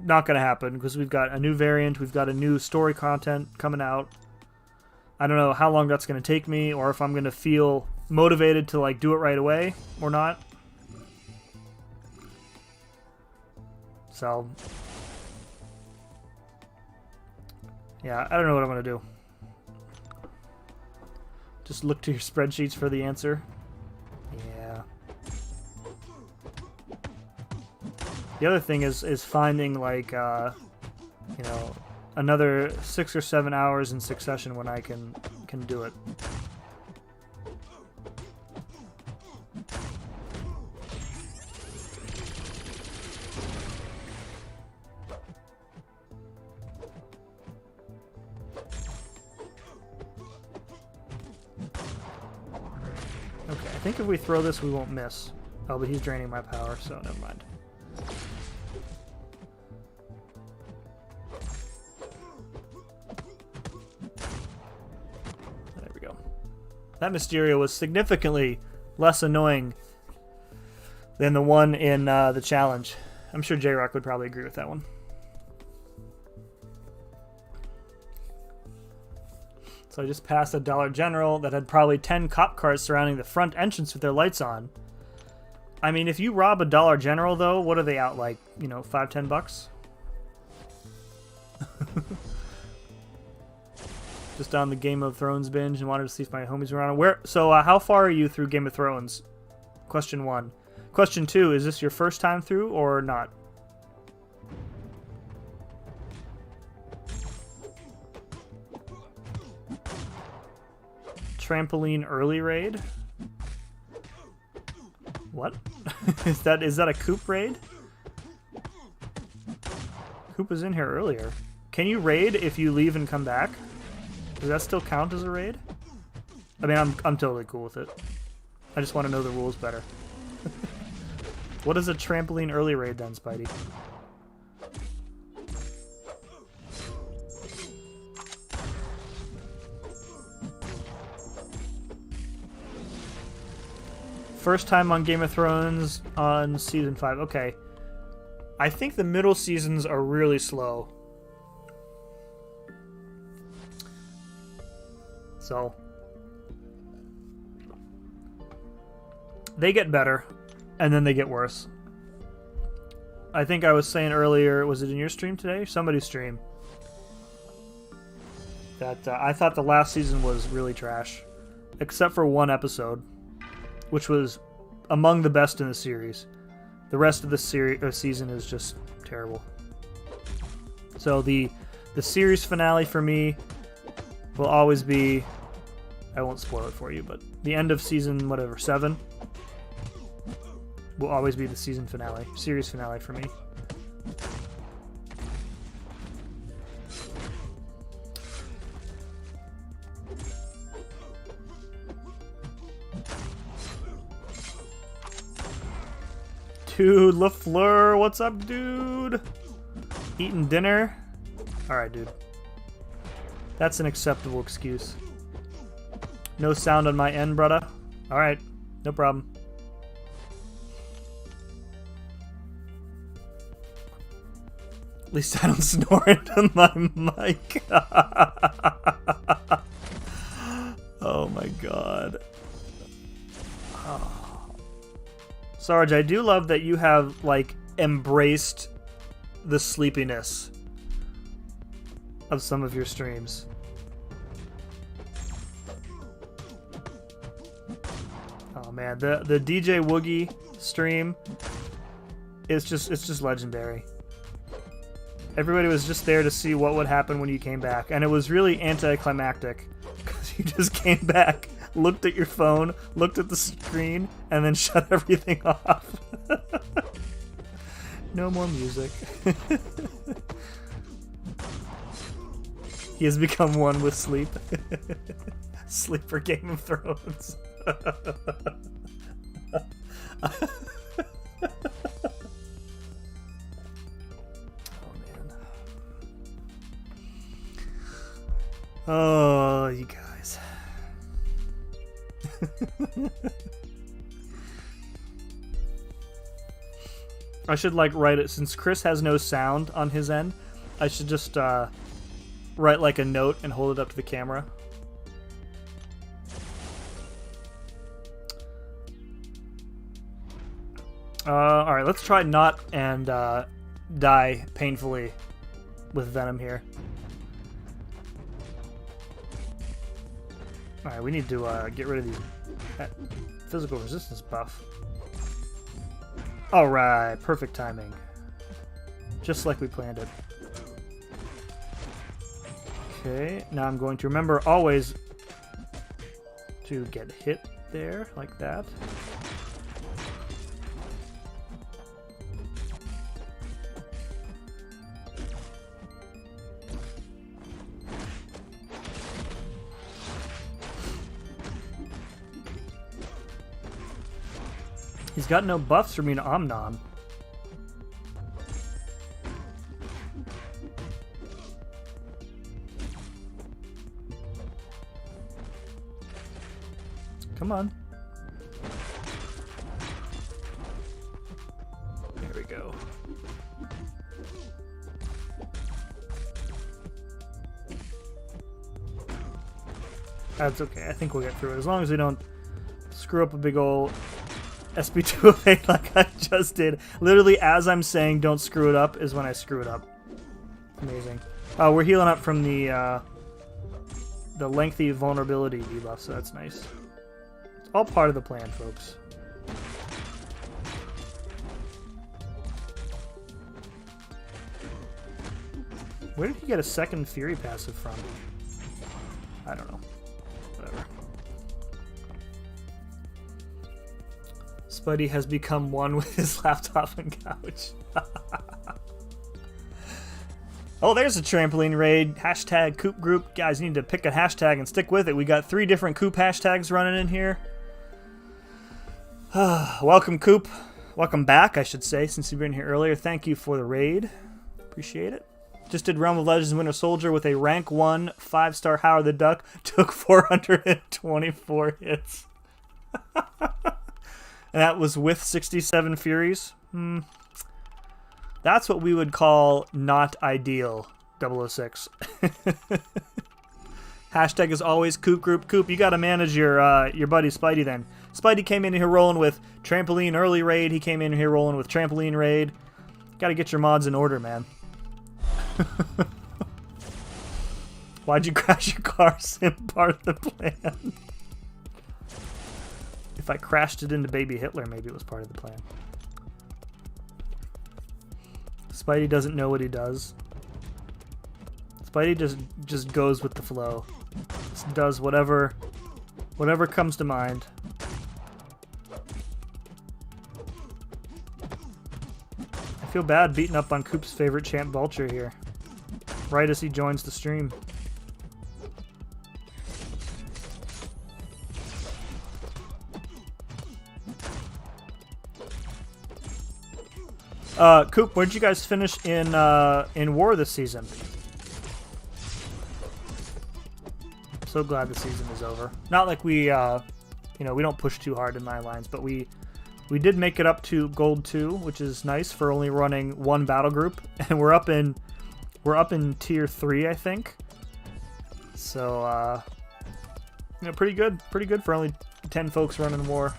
not gonna happen because we've got a new variant, we've got a new story content coming out. I don't know how long that's gonna take me, or if I'm gonna feel motivated to like do it right away or not. So yeah, I don't know what I'm gonna do. Just look to your spreadsheets for the answer. Yeah. The other thing is finding like you know, another 6 or 7 hours in succession when I can do it. I think if we throw this, we won't miss. Oh, but he's draining my power, so never mind. There we go. That Mysterio was significantly less annoying than the one in the challenge. I'm sure J-Rock would probably agree with that one. So I just passed a Dollar General that had probably 10 cop cars surrounding the front entrance with their lights on. I mean, if you rob a Dollar General, though, what are they out like? You know, $5-10? Just on the Game of Thrones binge and wanted to see if my homies were on. So how far are you through Game of Thrones? Question 1. Question 2, is this your first time through or not? Trampoline early raid? What? is that a Coop raid? Coop was in here earlier. Can you raid if you leave and come back? Does that still count as a raid? I mean, I'm totally cool with it. I just want to know the rules better. What is a trampoline early raid then, Spidey? First time on Game of Thrones on Season 5. Okay. I think the middle seasons are really slow. So they get better, and then they get worse. I think I was saying earlier, was it in your stream today? Somebody's stream. That I thought the last season was really trash. Except for one episode, which was among the best in the series. The rest of the season is just terrible. So the series finale for me will always be, I won't spoil it for you, but the end of season, whatever, 7 will always be the season finale, series finale for me. Dude, LaFleur, what's up, dude? Eating dinner? Alright, dude. That's an acceptable excuse. No sound on my end, brother. Alright, no problem. At least I don't snore into my mic. Oh my god. Oh. Sarge, I do love that you have, like, embraced the sleepiness of some of your streams. Oh man, the DJ Woogie stream is just legendary. Everybody was just there to see what would happen when you came back, and it was really anticlimactic because you just came back, looked at your phone, looked at the screen, and then shut everything off. No more music. He has become one with sleep. Sleep for Game of Thrones. Oh, you guys. I should like write it, since Chris has no sound on his end, I should just write like a note and hold it up to the camera. Alright, let's try not and die painfully with Venom here. Alright, we need to get rid of that physical resistance buff. Alright, perfect timing. Just like we planned it. Okay, now I'm going to remember always to get hit there, like that. He's got no buffs for me to Omnom. Come on. There we go. That's okay. I think we'll get through it. As long as we don't screw up a big ol' SP208 like I just did. Literally, as I'm saying don't screw it up is when I screw it up. Amazing. We're healing up from the lengthy vulnerability debuff, so that's nice. It's all part of the plan, folks. Where did he get a second Fury passive from? I don't know. Whatever. Spidey has become one with his laptop and couch. Oh, there's a trampoline raid. Hashtag Coop Group. Guys, you need to pick a hashtag and stick with it. We got 3 different Coop hashtags running in here. Welcome, Coop. Welcome back, I should say, since you've been here earlier. Thank you for the raid. Appreciate it. Just did Realm of Legends Winter Soldier with a rank 1 5-star Howard the Duck. Took 424 hits. And that was with 67 Furies. That's what we would call not ideal, 006. Hashtag is always Coop Group. Coop, you got to manage your buddy Spidey then. Spidey came in here rolling with Trampoline Early Raid. He came in here rolling with Trampoline Raid. Got to get your mods in order, man. Why'd you crash your car? Sim part of the plan. If I crashed it into Baby Hitler, maybe it was part of the plan. Spidey doesn't know what he does. Spidey just goes with the flow. Just does whatever comes to mind. I feel bad beating up on Coop's favorite champ Vulture here. Right as he joins the stream. Coop, where'd you guys finish in War this season? So glad the season is over. Not like we, we don't push too hard in my lines, but we did make it up to Gold 2, which is nice for only running 1 battle group, and we're up in Tier 3, I think. So, pretty good for only 10 folks running War.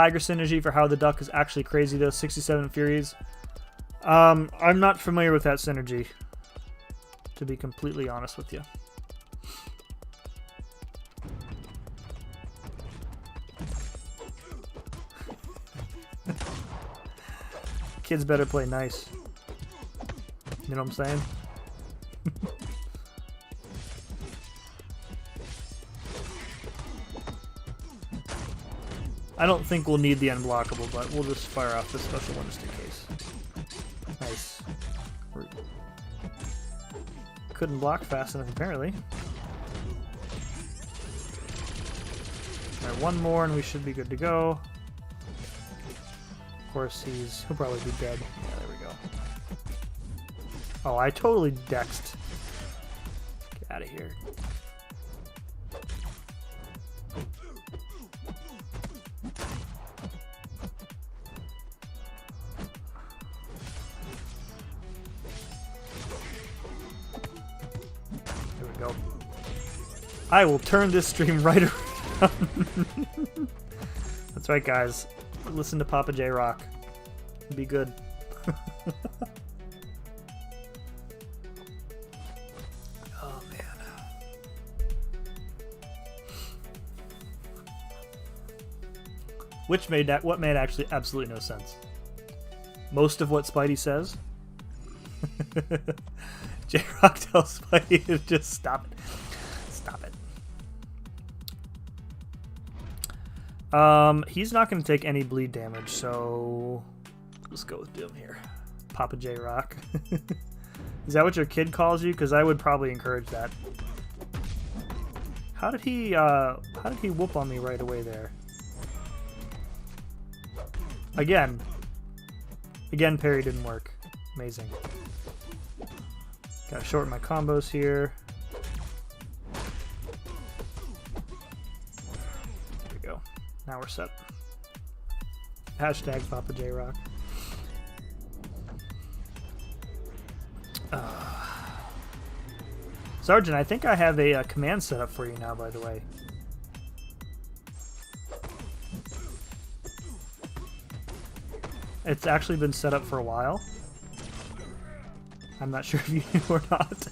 Tiger synergy for how the duck is actually crazy though. 67 Furies. I'm not familiar with that synergy, to be completely honest with you. Kids better play nice. You know what I'm saying? I don't think we'll need the unblockable, but we'll just fire off this special one just in case. Nice. Couldn't block fast enough, apparently. Alright, one more and we should be good to go. Of course, he'll probably be dead. Yeah, there we go. Oh, I totally dexed. Get out of here. There we go. I will turn this stream right around. That's right, guys. Listen to Papa J Rock. Be good. Oh man. What made actually absolutely no sense. Most of what Spidey says. J Rock tells Spidey to just stop it. Stop it. He's not going to take any bleed damage, so let's go with Doom here. Papa J Rock. Is that what your kid calls you? Because I would probably encourage that. How did he whoop on me right away there? Again, parry didn't work. Amazing. Gotta shorten my combos here. Now we're set. Hashtag Papa J Rock. Sergeant, I think I have a command set up for you now, by the way. It's actually been set up for a while. I'm not sure if you knew or not.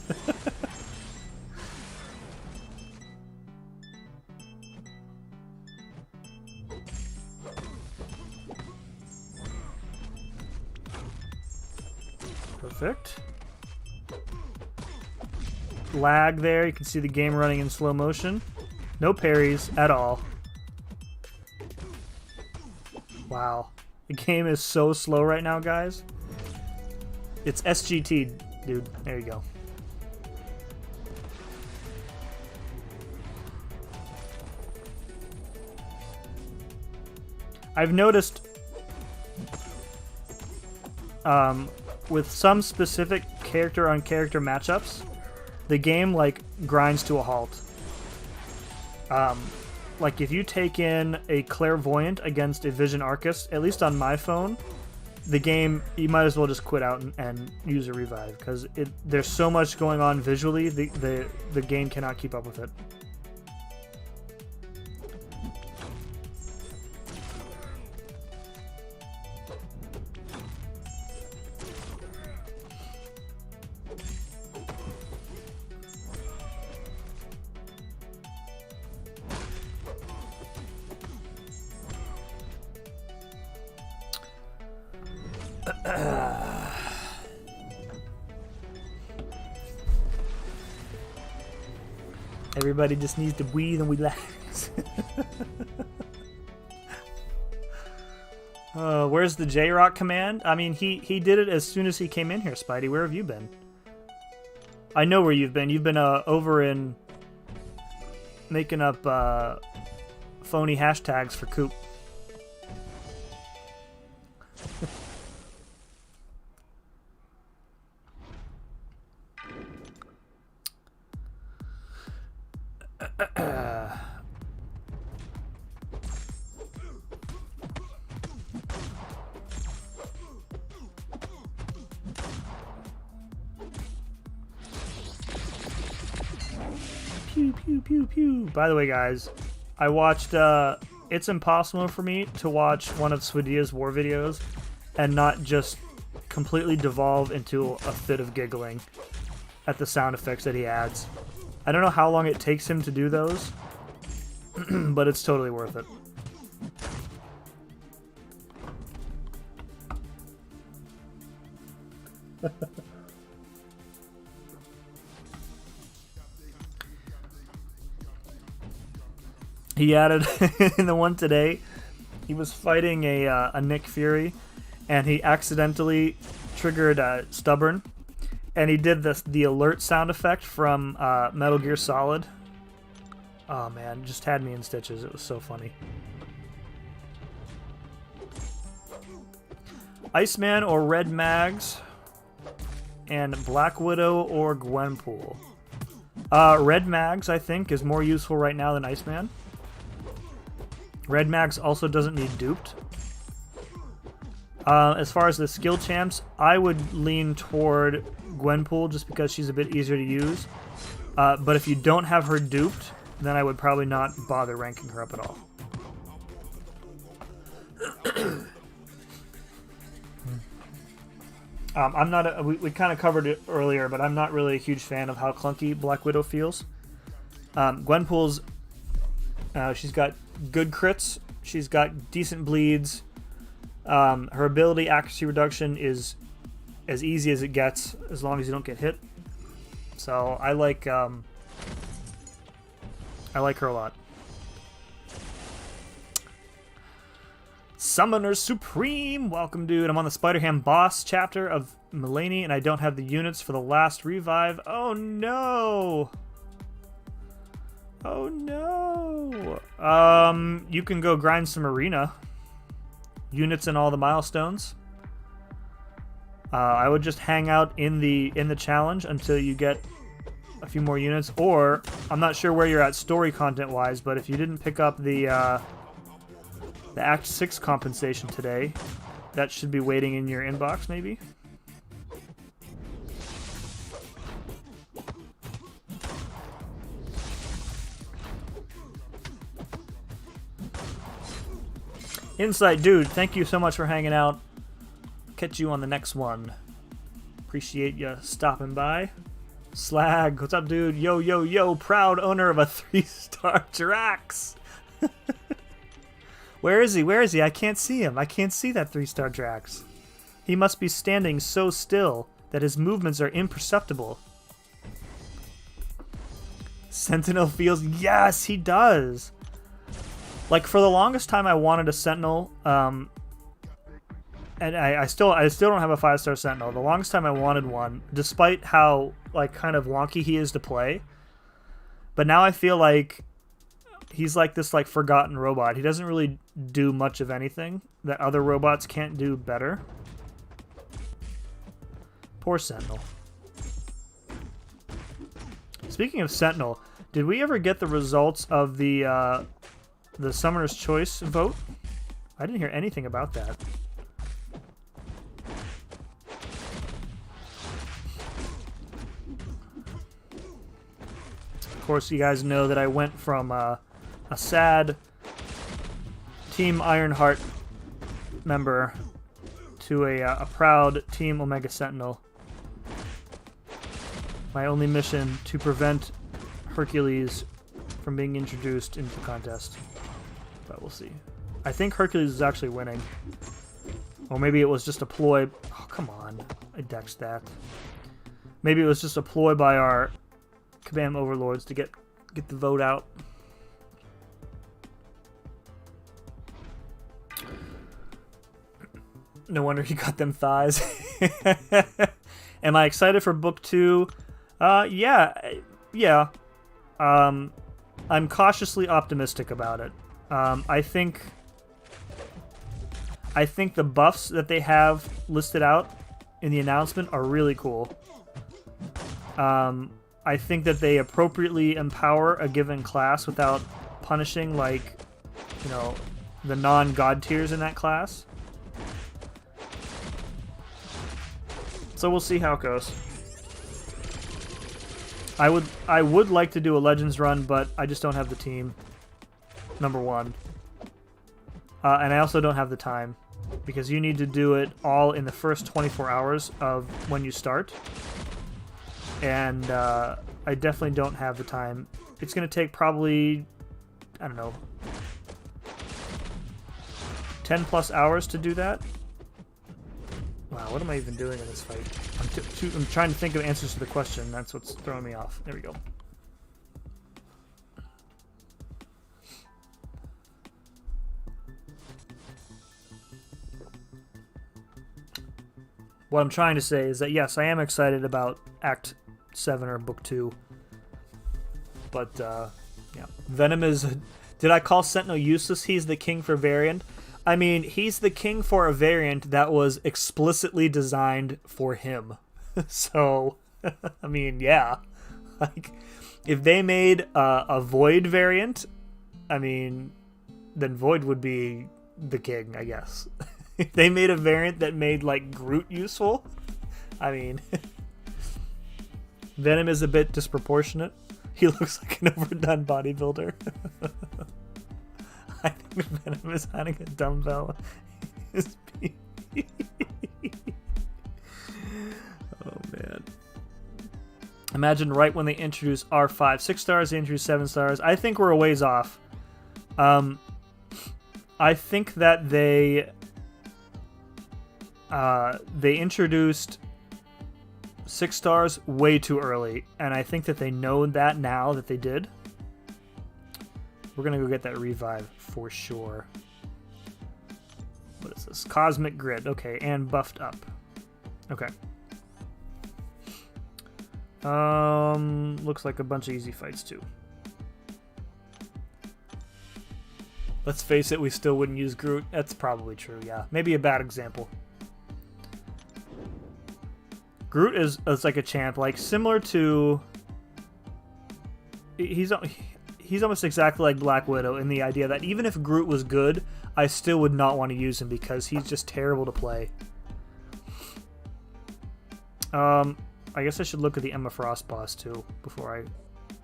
Perfect. Lag there. You can see the game running in slow motion. No parries at all. Wow. The game is so slow right now, guys. It's SGT, dude. There you go. I've noticed with some specific character-on-character matchups, the game like grinds to a halt. Like if you take in a Clairvoyant against a Vision Arcus, at least on my phone, the game, you might as well just quit out and use a revive, because there's so much going on visually, the game cannot keep up with it. Everybody just needs to breathe and relax. Where's the J-Rock command? I mean, he did it as soon as he came in here, Spidey. Where have you been? I know where you've been. You've been over in making up phony hashtags for Coop. Pew, pew, pew, pew. By the way, guys, I watched it's impossible for me to watch one of Swadia's war videos and not just completely devolve into a fit of giggling at the sound effects that he adds. I don't know how long it takes him to do those, but it's totally worth it. He added in the one today, he was fighting a Nick Fury, and he accidentally triggered Stubborn, and he did the alert sound effect from Metal Gear Solid. Oh man, just had me in stitches. It was so funny. Iceman or Red Mags, and Black Widow or Gwenpool. Red Mags, I think, is more useful right now than Iceman. Red Mags also doesn't need duped. As far as the skill champs, I would lean toward Gwenpool just because she's a bit easier to use. But if you don't have her duped, then I would probably not bother ranking her up at all. I'm not. We kind of covered it earlier, but I'm not really a huge fan of how clunky Black Widow feels. Gwenpool's, she's got good crits. She's got decent bleeds. Her ability accuracy reduction is as easy as it gets, as long as you don't get hit. So I like her a lot. Summoner Supreme, welcome, dude. I'm on the Spider-Ham boss chapter of Mulaney, and I don't have the units for the last revive. Oh no! Oh no! You can go grind some arena units and all the milestones. I would just hang out in the challenge until you get a few more units, or I'm not sure where you're at story content wise, but if you didn't pick up the Act 6 compensation today, that should be waiting in your inbox, maybe. Insight, dude, thank you so much for hanging out. Catch you on the next one. Appreciate you stopping by. Slag, what's up, dude? Yo, yo, yo, proud owner of a 3-star Drax. Where is he? Where is he? I can't see him. I can't see that 3-star Drax. He must be standing so still that his movements are imperceptible. Sentinel feels... Yes, he does. Like, for the longest time, I wanted a Sentinel, and I still don't have a 5-star Sentinel. The longest time I wanted one, despite how, like, kind of wonky he is to play. But now I feel like he's like this, like, forgotten robot. He doesn't really do much of anything that other robots can't do better. Poor Sentinel. Speaking of Sentinel, did we ever get the results of the Summoner's Choice vote? I didn't hear anything about that. Of course, you guys know that I went from a sad Team Ironheart member to a proud Team Omega Sentinel. My only mission to prevent Hercules from being introduced into the contest. But we'll see. I think Hercules is actually winning. Or maybe it was just a ploy. Oh, come on. I dexed that. Maybe it was just a ploy by our Kabam overlords to get the vote out. No wonder he got them thighs. Am I excited for book 2? Yeah. I'm cautiously optimistic about it. I think the buffs that they have listed out in the announcement are really cool. I think that they appropriately empower a given class without punishing, like, you know, the non-god tiers in that class. So we'll see how it goes. I would like to do a Legends run, but I just don't have the team. Number one. And I also don't have the time, because you need to do it all in the first 24 hours of when you start. And I definitely don't have the time. It's going to take probably, I don't know, 10 plus hours to do that. Wow, what am I even doing in this fight? I'm trying to think of answers to the question. That's what's throwing me off. There we go. What I'm trying to say is that, yes, I am excited about Act 7 or Book 2. But, yeah. Venom is... Did I call Sentinel useless? He's the king for variant. I mean, he's the king for a variant that was explicitly designed for him. So, I mean, yeah. Like, if they made a Void variant, I mean, then Void would be the king, I guess. If they made a variant that made, like, Groot useful, I mean, Venom is a bit disproportionate. He looks like an overdone bodybuilder. I think Venom is hiding a dumbbell. Oh, man. Imagine right when they introduce R5. 6 stars, they introduce 7 stars. I think we're a ways off. I think that they introduced 6 stars way too early, and I think that they know that now that they did. We're gonna go get that revive for sure. What is this? Cosmic Grid. Okay, and buffed up. Okay. Looks like a bunch of easy fights too. Let's face it, we still wouldn't use Groot. That's probably true, yeah. Maybe a bad example. Groot is like a champ, like similar to... He's almost exactly like Black Widow in the idea that even if Groot was good, I still would not want to use him because he's just terrible to play. I guess I should look at the Emma Frost boss too before I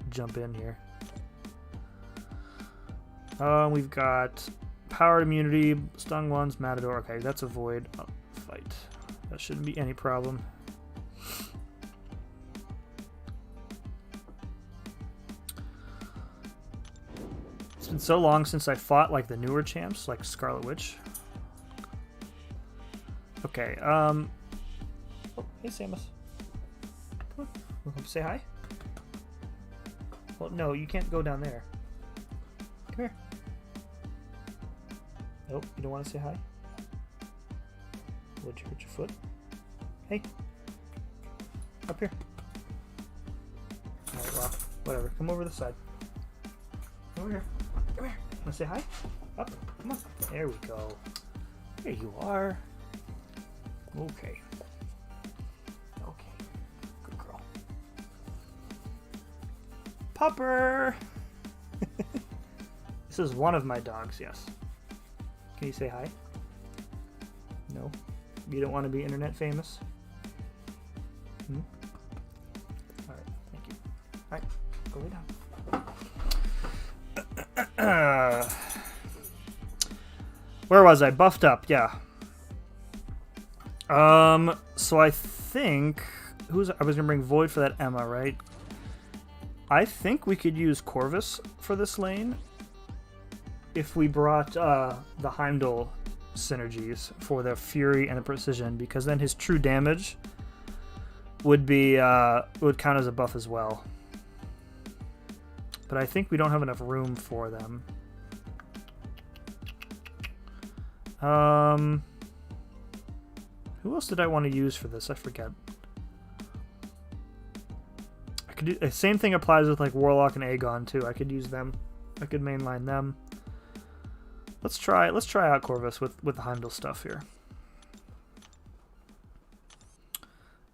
jump in here. We've got powered immunity, stung ones, Matador. Okay, that's a void fight. That shouldn't be any problem. It's been so long since I fought like the newer champs, like Scarlet Witch. Okay, oh, hey Samus. Come on, say hi. Well, no, you can't go down there. Come here. Nope, you don't want to say hi? Would you hurt your foot? Hey. Up here. Alright, well, whatever. Come over this side. Over here. Come here. Want to say hi? Up. Come on. There we go. There you are. Okay. Okay. Good girl. Pupper! This is one of my dogs, yes. Can you say hi? No? You don't want to be internet famous? Hmm? Alright, thank you. Alright, go lay down. Where was I? Buffed up, yeah. So I think... I was going to bring Void for that Emma, right? I think we could use Corvus for this lane if we brought the Heimdall synergies for the Fury and the Precision, because then his true damage would be would count as a buff as well. But I think we don't have enough room for them. Who else did I want to use for this? I forget. I could do the same thing applies with like Warlock and Aegon too. I could use them. I could mainline them. Let's try out Corvus with the Heimdall stuff here.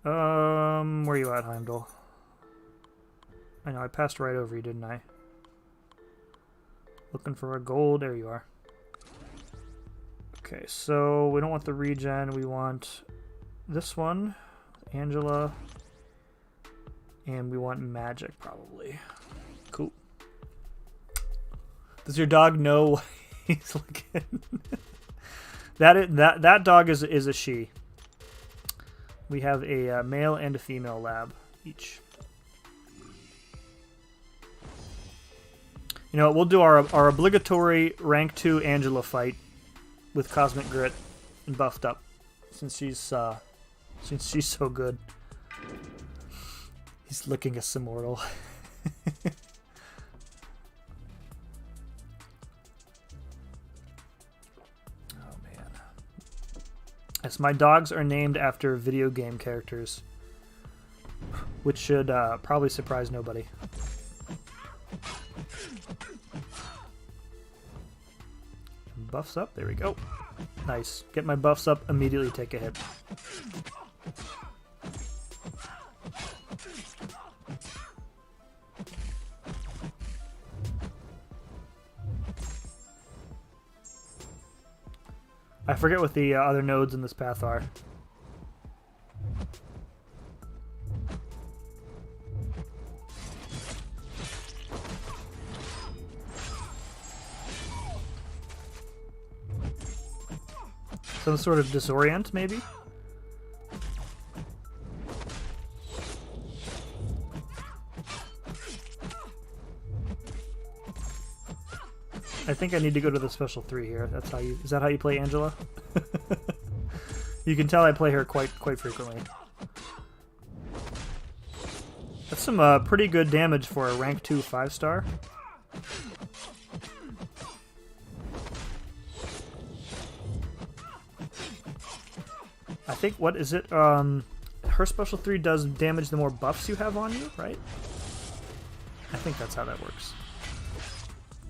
Where you at, Heimdall? I know I passed right over you, didn't I? Looking for a gold. There you are. Okay, so we don't want the regen. We want this one, Angela, and we want magic probably. Cool. Does your dog know He's looking. that dog is a she. We have a male and a female lab each. You know what? We'll do our obligatory rank 2 Angela fight with Cosmic Grit and buffed up, since she's so good. He's licking us immortal. Oh man. Yes, my dogs are named after video game characters, which should probably surprise nobody. Buffs up. There we go. Nice. Get my buffs up, immediately take a hit. I forget what the other nodes in this path are. Some sort of disorient, maybe? I think I need to go to the special 3 here. That's how you. Is that how you play Angela? You can tell I play her quite frequently. That's some pretty good damage for a rank 2 5-star. I think, what is it? Her special 3 does damage the more buffs you have on you, right? I think that's how that works.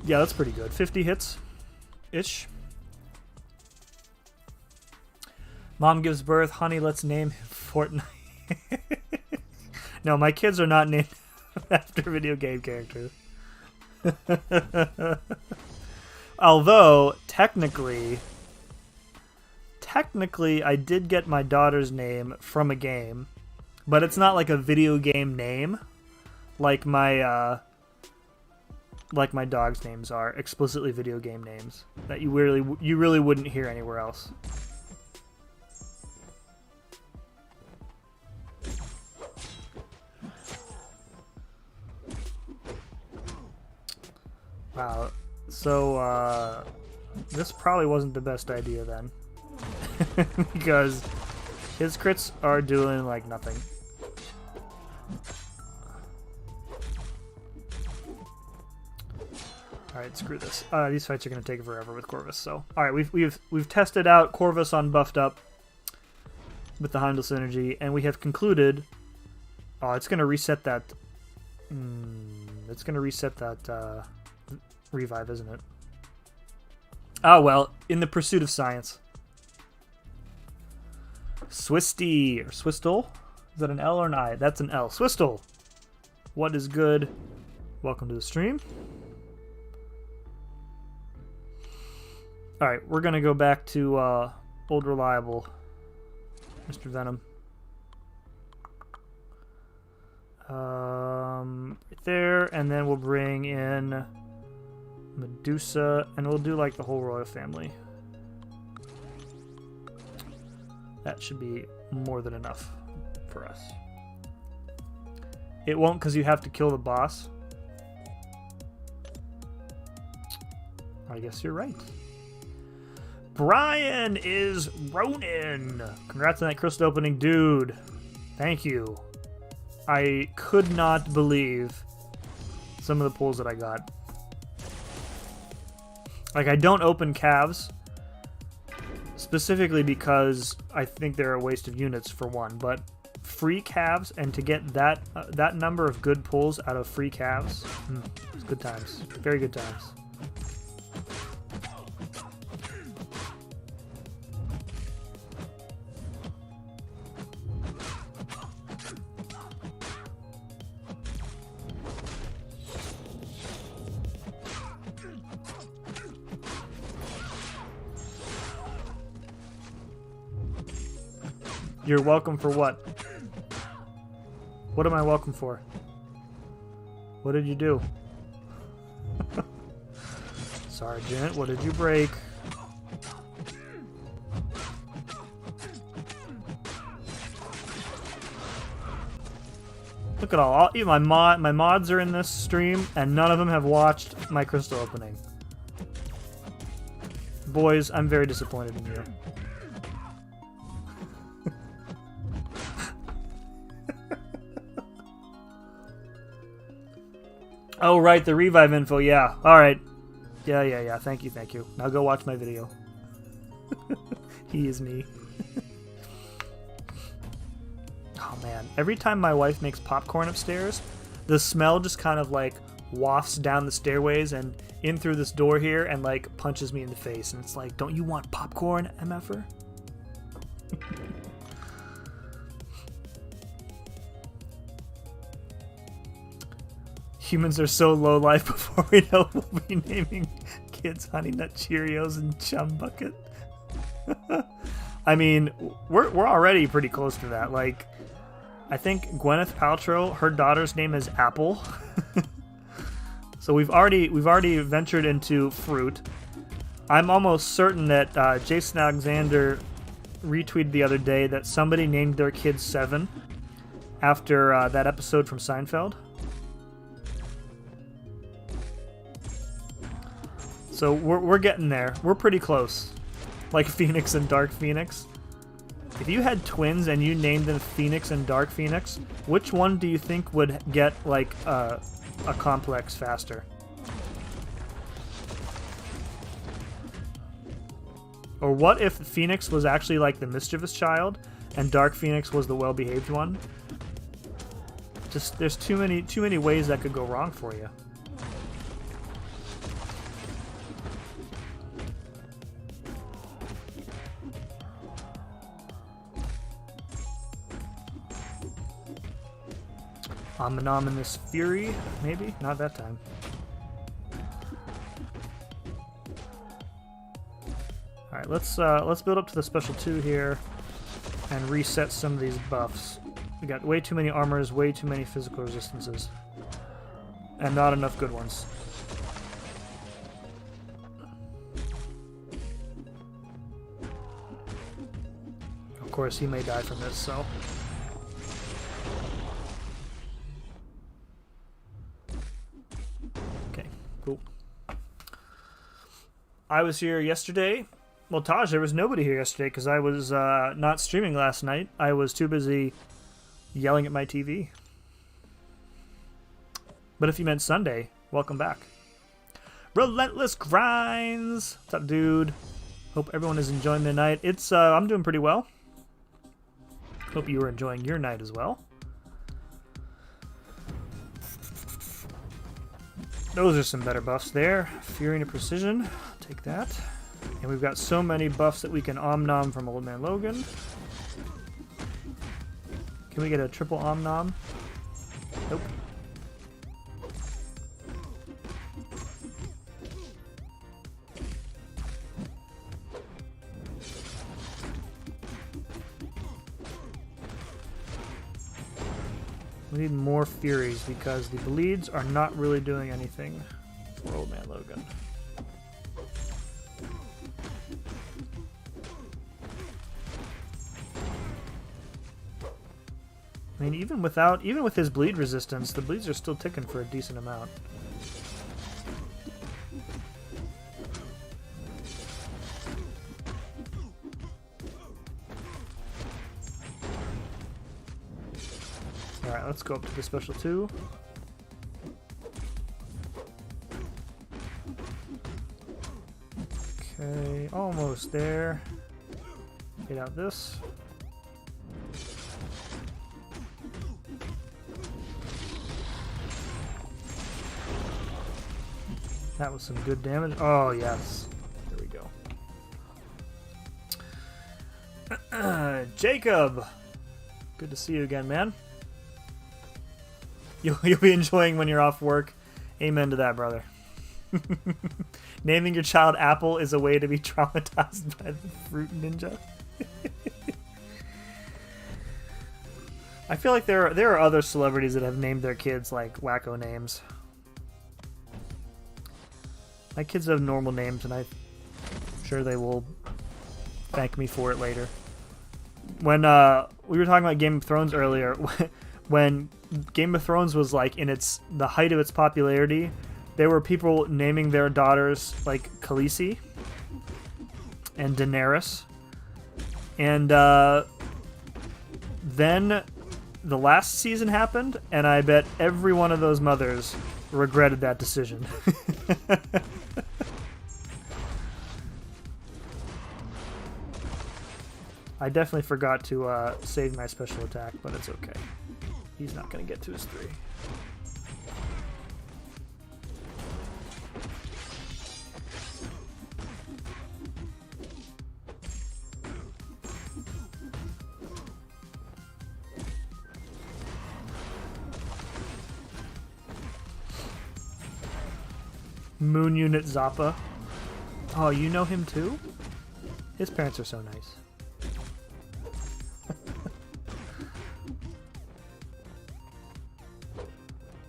Yeah, that's pretty good. 50 hits-ish. Mom gives birth. Honey, let's name him Fortnite. No, my kids are not named after video game characters. Although, technically, I did get my daughter's name from a game, but it's not like a video game name, like my dog's names are explicitly video game names that you really wouldn't hear anywhere else. Wow. So this probably wasn't the best idea then. Because his crits are doing like nothing. Alright, screw this. These fights are going to take forever with Corvus, so... Alright, we've tested out Corvus on buffed up with the Heimdall synergy, and we have concluded... Oh, it's going to reset that... it's going to reset that revive, isn't it? Oh, well, in the pursuit of science. Swisty, or Swistle? Is that an L or an I? That's an L. Swistle! What is good? Welcome to the stream. Alright, we're going to go back to old reliable Mr. Venom. Right there, and then we'll bring in Medusa, and we'll do like the whole royal family. That should be more than enough for us. It won't, because you have to kill the boss. I guess you're right. Brian is Ronin. Congrats on that crystal opening, dude. Thank you. I could not believe some of the pulls that I got. Like, I don't open calves specifically because I think they're a waste of units for one, but free calves, and to get that that number of good pulls out of free calves, it's good times. Very good times. You're welcome for what? What am I welcome for? What did you do? Sorry. Sergeant, what did you break? Look at all my mods are in this stream, and none of them have watched my crystal opening. Boys, I'm very disappointed in you. Oh, right, the revive info, yeah. Alright. Yeah. Thank you. Now go watch my video. He is me. Oh, man. Every time my wife makes popcorn upstairs, the smell just kind of, like, wafts down the stairways and in through this door here and, like, punches me in the face. And it's like, don't you want popcorn, MFer? Humans are so low life before we know we'll be naming kids Honey Nut Cheerios and Chum Bucket. I mean, we're already pretty close to that. Like, I think Gwyneth Paltrow, her daughter's name is Apple. So we've already ventured into fruit. I'm almost certain that Jason Alexander retweeted the other day that somebody named their kid Seven after that episode from Seinfeld. So we're getting there. We're pretty close. Like Phoenix and Dark Phoenix. If you had twins and you named them Phoenix and Dark Phoenix, which one do you think would get like a complex faster? Or what if Phoenix was actually like the mischievous child and Dark Phoenix was the well-behaved one? Just there's too many ways that could go wrong for you. Ominous Fury, maybe? Not that time. Alright, let's build up to the special 2 here and reset some of these buffs. We got way too many armors, way too many physical resistances. And not enough good ones. Of course, he may die from this, so... Cool. I was here yesterday. Well, Taj, there was nobody here yesterday because I was not streaming last night. I was too busy yelling at my TV. But if you meant Sunday, welcome back. Relentless Grinds! What's up, dude? Hope everyone is enjoying their night. It's I'm doing pretty well. Hope you were enjoying your night as well. Those are some better buffs there. Fury and Precision. Take that. And we've got so many buffs that we can Om-Nom from Old Man Logan. Can we get a triple Om-Nom? Nope. We need more Furies because the bleeds are not really doing anything for Old Man Logan. I mean, even with his bleed resistance, the bleeds are still ticking for a decent amount. Alright, let's go up to the special 2. Okay, almost there. Get out this. That was some good damage. Oh, yes. There we go. Jacob! Good to see you again, man. You'll be enjoying when you're off work. Amen to that, brother. Naming your child Apple is a way to be traumatized by the Fruit Ninja. I feel like there are other celebrities that have named their kids like wacko names. My kids have normal names, and I'm sure they will thank me for it later. When we were talking about Game of Thrones earlier, when Game of Thrones was like in the height of its popularity, there were people naming their daughters like Khaleesi and Daenerys. And then the last season happened, and I bet every one of those mothers regretted that decision. I definitely forgot to save my special attack, but it's okay. He's not going to get to his 3. Moon Unit Zappa. Oh, you know him too? His parents are so nice.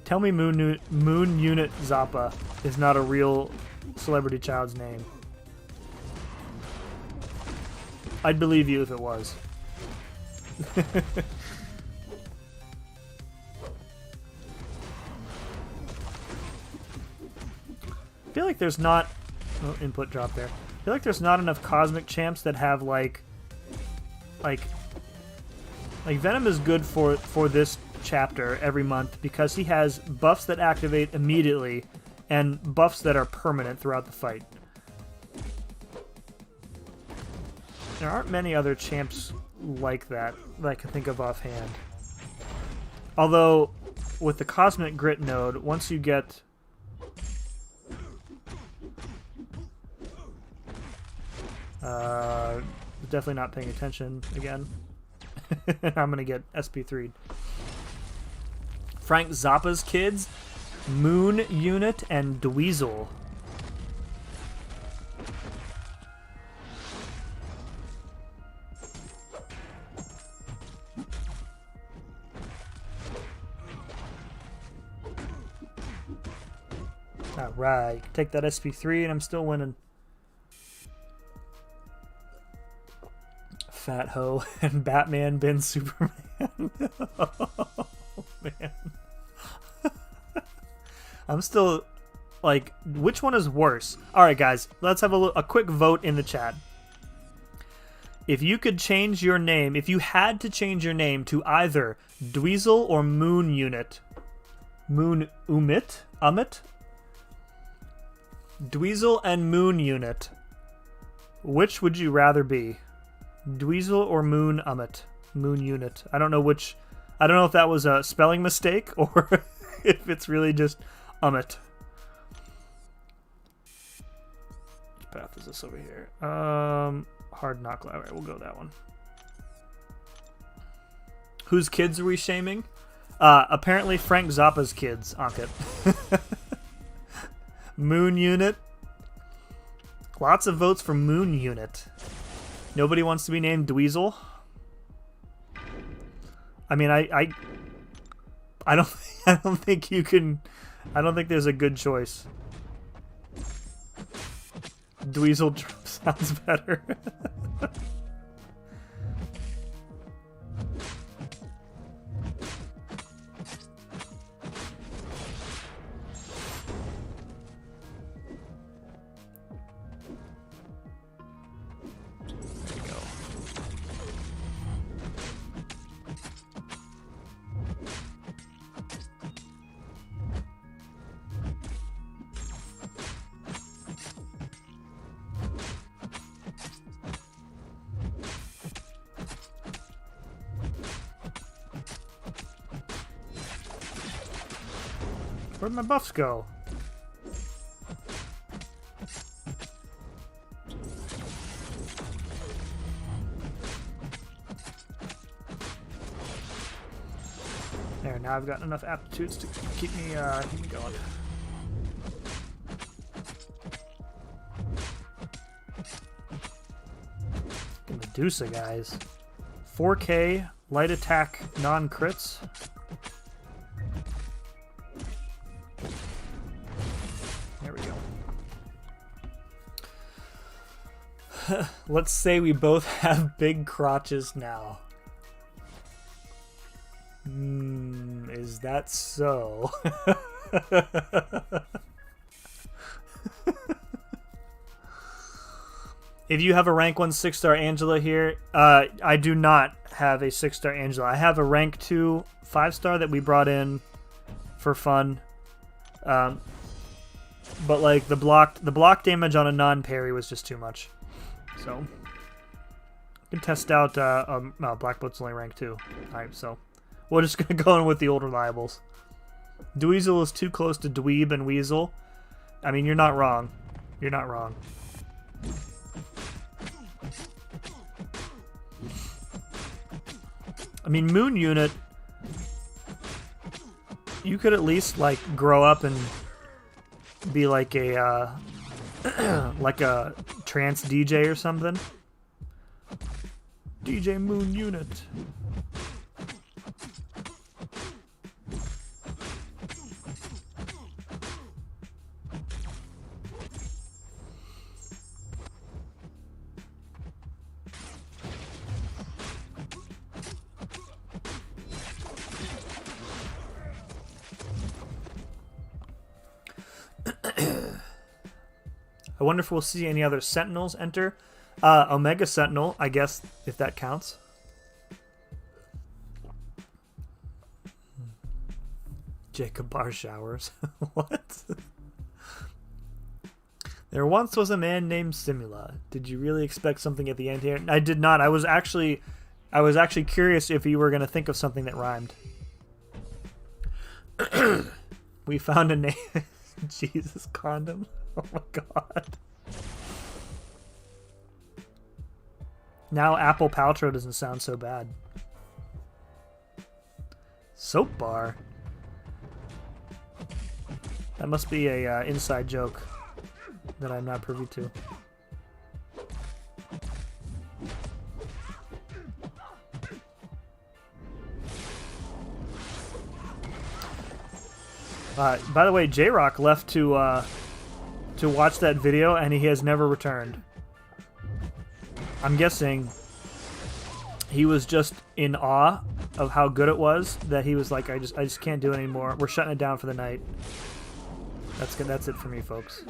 Tell me Moon Unit Zappa is not a real celebrity child's name. I'd believe you if it was. I feel like there's not... Oh, input drop there. I feel like there's not enough cosmic champs that have like Venom is good for this chapter every month because he has buffs that activate immediately and buffs that are permanent throughout the fight. There aren't many other champs like that I can think of offhand. Although, with the Cosmic Grit node, once you get... definitely not paying attention again. I'm gonna get SP3'd. Frank Zappa's kids, Moon Unit and Dweezil. Alright, take that SP3 and I'm still winning. Fat Ho and Batman bin Superman. Oh, man. I'm still, like, which one is worse? Alright, guys, let's have a quick vote in the chat. If you could change your name, if you had to change your name to either Dweezil or Moon Unit. Moon Umit? Dweezil and Moon Unit. Which would you rather be? Dweezil or Moon Unit. I don't know which. I don't know if that was a spelling mistake or if it's really just Which path is this over here? Hard Knock. Alright, we'll go that one. Whose kids are we shaming? Apparently Frank Zappa's kids, Ankit. Moon Unit. Lots of votes for Moon Unit. Nobody wants to be named Dweezil. I mean, I don't think you can. I don't think there's a good choice. Dweezil sounds better. Where'd my buffs go? There, now I've got enough aptitudes to keep me going. Medusa, guys. 4K, light attack, non-crits. Let's say we both have big crotches now. Is that so? If you have a rank 1 6-star Angela here, I do not have a 6-star Angela. I have a rank 2 5-star that we brought in for fun. But like the block damage on a non-parry was just too much. So you can test out no, Black Boat's only rank 2. Alright, so we're just gonna go in with the old reliables. Dweezil is too close to Dweeb and Weasel. I mean, you're not wrong. You're not wrong. I mean, Moon Unit, you could at least like grow up and be like a like a trance DJ or something. DJ Moon Unit. I wonder if we'll see any other Sentinels enter. Omega Sentinel, I guess, if that counts. Jacob Bar showers. What? There once was a man named Simula. Did you really expect something at the end here? I did not. I was actually curious if you were going to think of something that rhymed. We found a name. Jesus, condom. Oh my god. Now Apple Paltrow doesn't sound so bad. Soap bar. That must be a inside joke that I'm not privy to. By the way, J-Rock left to watch that video, and he has never returned. I'm guessing he was just in awe of how good it was that he was like, I just can't do it anymore. We're shutting it down for the night. That's good. That's it for me, folks.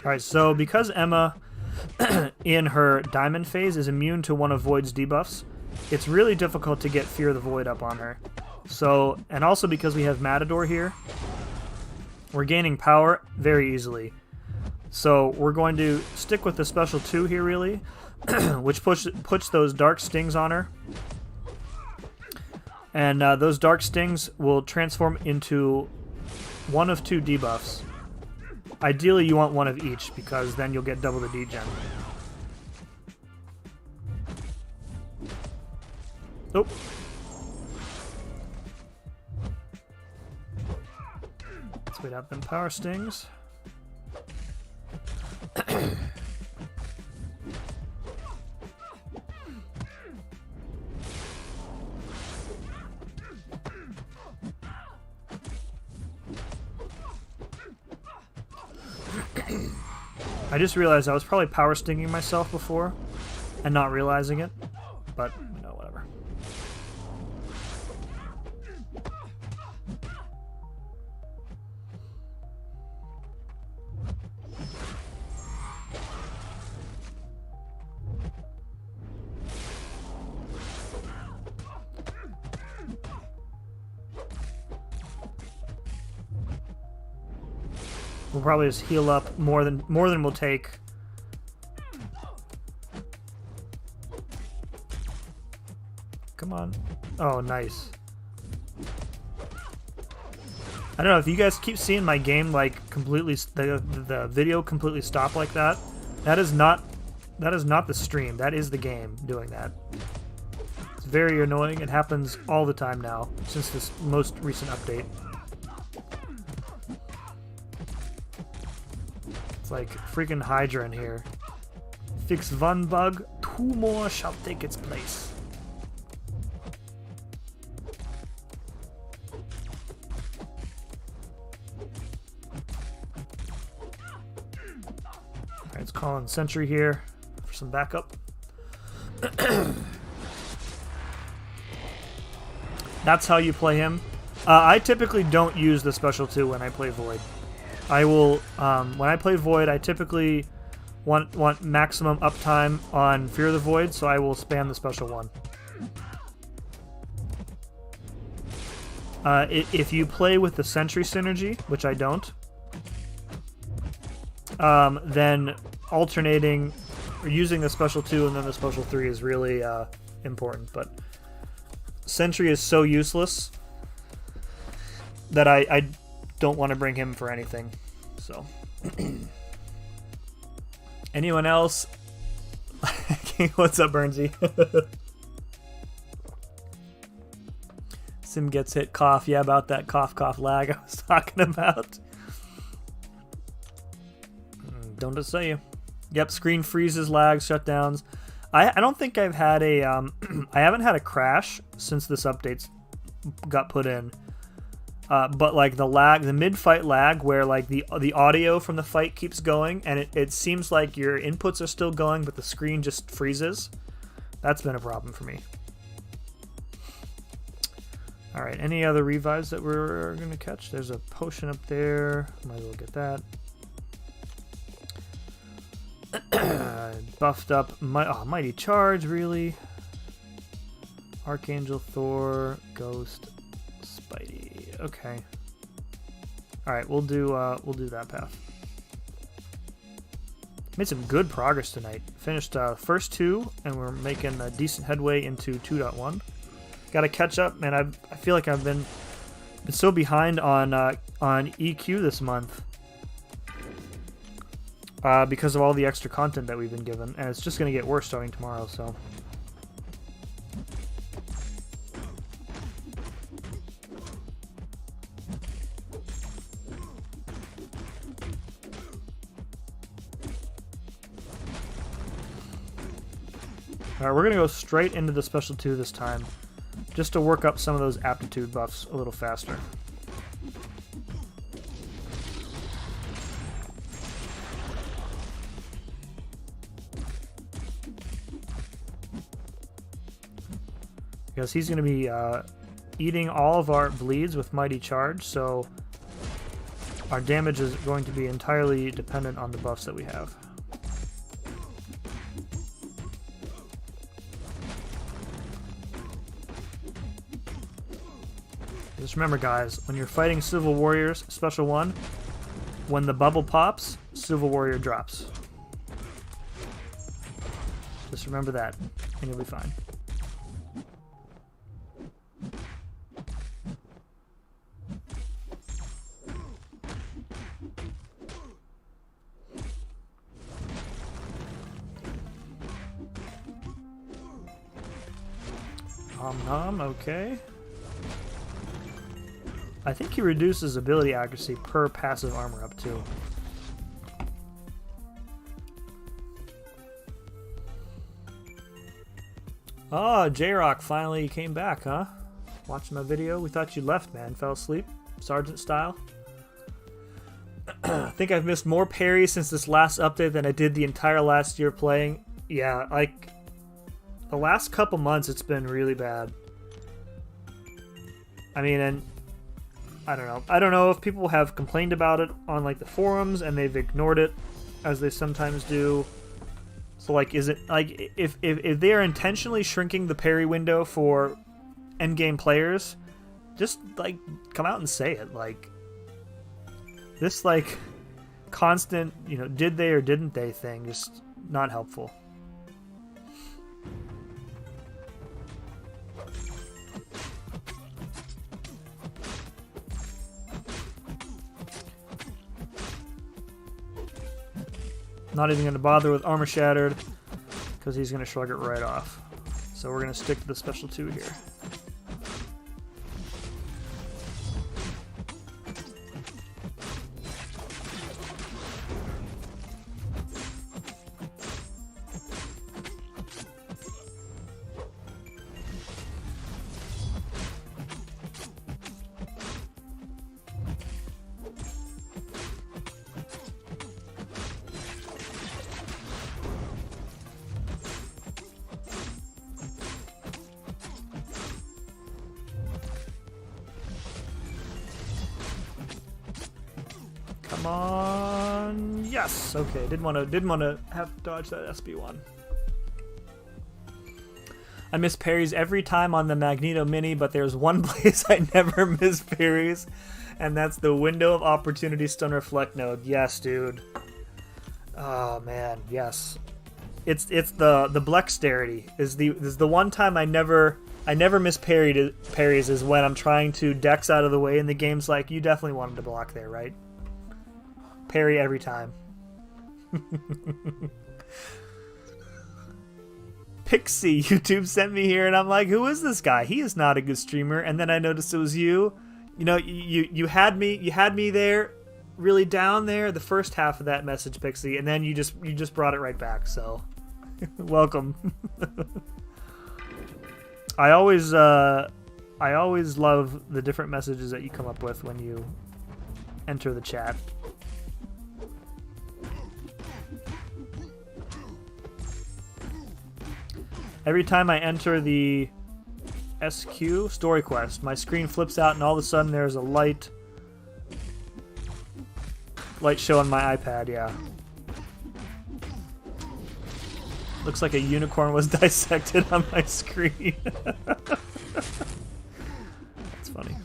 Alright, so because Emma, in her Diamond phase, is immune to one of Void's debuffs, it's really difficult to get Fear of the Void up on her. So, and also because we have Matador here, we're gaining power very easily. So we're going to stick with the special 2 here, really, which puts those Dark Stings on her. And those Dark Stings will transform into one of 2 debuffs. Ideally, you want one of each, because then you'll get double the degen. Oh. Let's wait out them power stings. I just realized I was probably power stinging myself before and not realizing it, but no, whatever. We'll probably just heal up more than we'll take. Come on. Oh, nice. I don't know if you guys keep seeing my game like completely the video completely stop like that. That is not the stream. That is the game doing that. It's very annoying. It happens all the time now since this most recent update. Like freaking Hydra in here. Fix one bug, 2 more shall take its place. Alright, let's call in Sentry here for some backup. That's how you play him. I typically don't use the special 2 when I play Void. I will, when I play Void, I typically want maximum uptime on Fear of the Void, so I will spam the special 1. If you play with the Sentry synergy, which I don't, then alternating or using the special 2 and then the special 3 is really important. But Sentry is so useless that I don't want to bring him for anything. So anyone else? What's up, Bernsey? Sim gets hit, cough. Yeah, about that cough lag I was talking about. Don't just say you. Yep, screen freezes, lags, shutdowns. I don't think I've had a I haven't had a crash since this update got put in. But like the lag, the mid-fight lag, where like the audio from the fight keeps going, and it seems like your inputs are still going, but the screen just freezes. That's been a problem for me. All right, any other revives that we're gonna catch? There's a potion up there. Might as well get that. Buffed up Mighty Charge, really. Archangel, Thor, Ghost, Spidey. Okay. All right, we'll do that path. Made some good progress tonight. Finished first 2, and we're making a decent headway into 2.1. Got to catch up, man. I feel like I've been so behind on EQ this month. Because of all the extra content that we've been given, and it's just going to get worse starting tomorrow, so. Alright, we're going to go straight into the special 2 this time, just to work up some of those aptitude buffs a little faster. Because he's going to be eating all of our bleeds with Mighty Charge, so our damage is going to be entirely dependent on the buffs that we have. Just remember, guys, when you're fighting Civil Warriors, Special 1, when the bubble pops, Civil Warrior drops. Just remember that, and you'll be fine. Okay. I think he reduces ability accuracy per passive armor up too. Oh, J-Rock finally came back, huh? Watching my video. We thought you left, man. Fell asleep. Sergeant style. I think I've missed more parries since this last update than I did the entire last year playing. Yeah, like the last couple months it's been really bad. I mean, and I don't know. I don't know if people have complained about it on like the forums and they've ignored it as they sometimes do. So like, is it like if they are intentionally shrinking the parry window for endgame players, just like come out and say it. Like this like constant, you know, did they or didn't they thing, just not helpful. Not even going to bother with Armor Shattered because he's going to shrug it right off. So we're going to stick to the special 2 here. on. Yes. Okay. Didn't want to have to dodge that SB1. I miss parries every time on the Magneto Mini, but there's one place I never miss parries, and that's the window of opportunity stun reflect node. Yes, dude. Oh man, yes. It's the Blexterity is the one time I never miss parries is when I'm trying to dex out of the way, and the game's like, you definitely wanted to block there, right? Parry every time. Pixie YouTube sent me here, and I'm like, who is this guy? He is not a good streamer. And then I noticed it was you. You know, you had me there, really down there the first half of that message, Pixie, and then you just brought it right back. So, welcome. I always love the different messages that you come up with when you enter the chat. Every time I enter the SQ story quest, my screen flips out and all of a sudden there's a light show on my iPad, yeah. Looks like a unicorn was dissected on my screen. That's funny.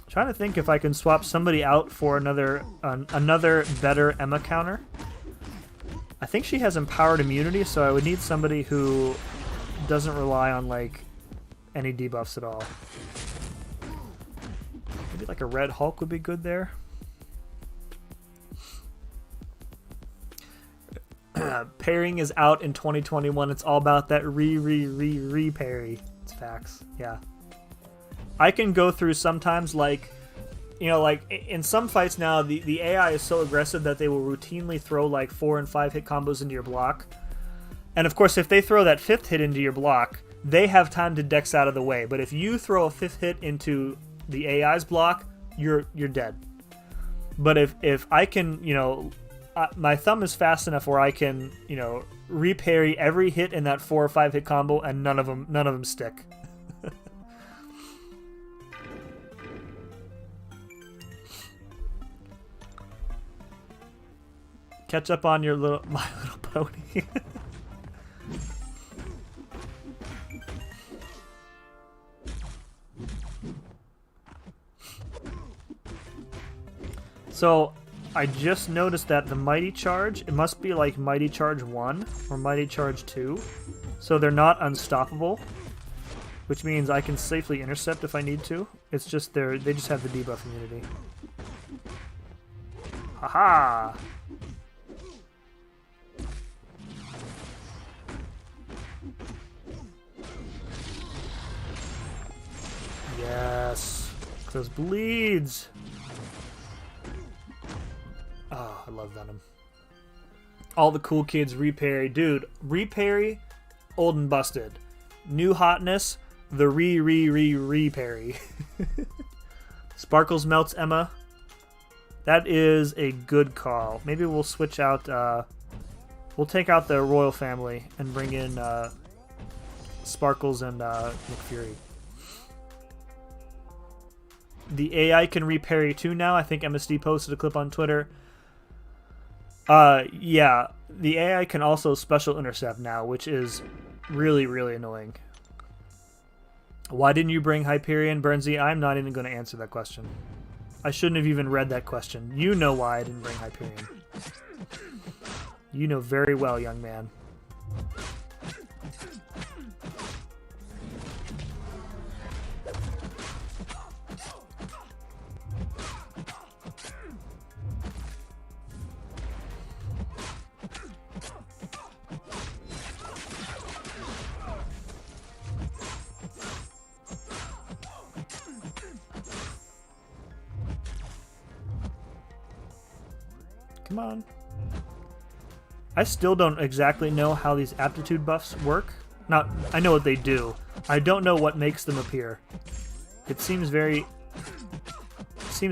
Trying to think if I can swap somebody out for another better Emma counter. I think she has empowered immunity, so I would need somebody who doesn't rely on like any debuffs at all. Maybe like a Red Hulk would be good there. Pairing is out in 2021. It's all about that re-parry. It's facts. Yeah. I can go through sometimes, like, you know, like in some fights now, the AI is so aggressive that they will routinely throw like 4 and 5 hit combos into your block. And of course, if they throw that 5th hit into your block, they have time to dex out of the way. But if you throw a 5th hit into the AI's block, you're dead. But if I can, you know, my thumb is fast enough where I can, you know, reparry every hit in that 4 or 5 hit combo, and none of them stick. Catch up on your My Little Pony. So, I just noticed that the Mighty Charge, it must be like Mighty Charge 1 or Mighty Charge 2. So they're not unstoppable, which means I can safely intercept if I need to. It's just they just have the debuff immunity. Haha! Yes. Those bleeds. Oh, I love Venom. All the cool kids reparry. Dude, reparry, old and busted. New hotness, the reparry. Sparkles melts Emma. That is a good call. Maybe we'll switch out, we'll take out the royal family and bring in Sparkles and McFury. The AI can reparry too now. I think MSD posted a clip on Twitter. Yeah, the AI can also special intercept now, which is really, really annoying. Why didn't you bring Hyperion, Burnsy? I'm not even going to answer that question. I shouldn't have even read that question. You know why I didn't bring Hyperion. You know very well, young man. Come on. I still don't exactly know how these aptitude buffs work. I know what they do. I don't know what makes them appear. It seems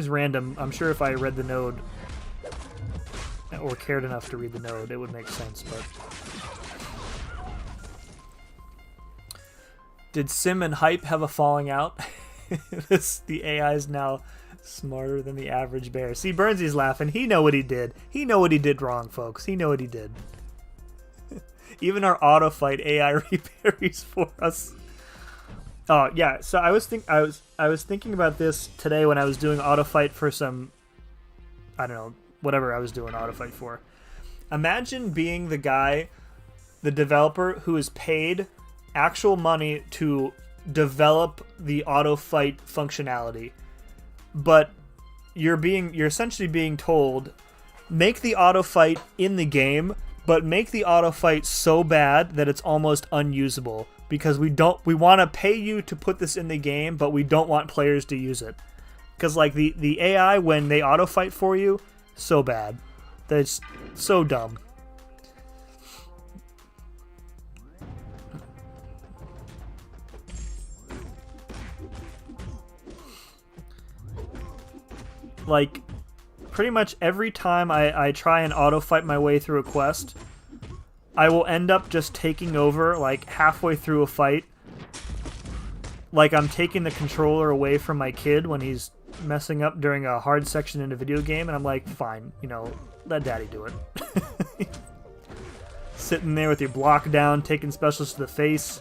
random. I'm sure if I read the node, or cared enough to read the node, it would make sense, but... Did Sim and Hype have a falling out? The AI is now smarter than the average bear. See, Burnsy's laughing. He know what he did. He know what he did wrong, folks. He know what he did. Even our auto fight AI reparries for us. Oh yeah, so I was thinking about this today when I was doing auto fight for some, I don't know, whatever I was doing auto fight for. Imagine being the guy, the developer who is paid actual money to develop the auto fight functionality, but you're essentially being told, make the auto fight in the game, but make the auto fight so bad that it's almost unusable, because we want to pay you to put this in the game, but we don't want players to use it, because like the AI when they auto fight for you, so bad that it's so dumb. Like, pretty much every time I try and auto-fight my way through a quest, I will end up just taking over, like, halfway through a fight. Like, I'm taking the controller away from my kid when he's messing up during a hard section in a video game, and I'm like, fine, you know, let daddy do it. Sitting there with your block down, taking specials to the face.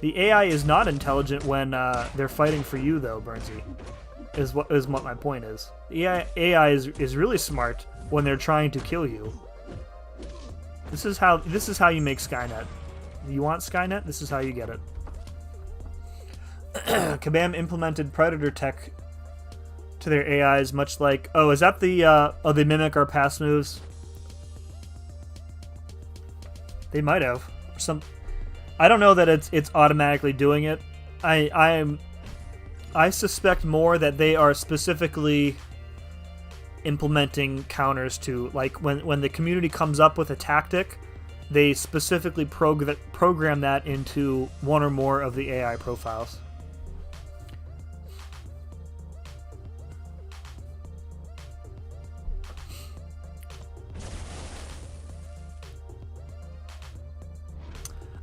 The AI is not intelligent when they're fighting for you, though, Burnsy. Is what my point is. The AI is really smart when they're trying to kill you. This is how you make Skynet. You want Skynet? This is how you get it. Kabam implemented Predator tech to their AIs, much like, oh, is that the they mimic our past moves? They might have some. I don't know that it's automatically doing it. I suspect more that they are specifically implementing counters to, like, when the community comes up with a tactic, they specifically program that into one or more of the AI profiles.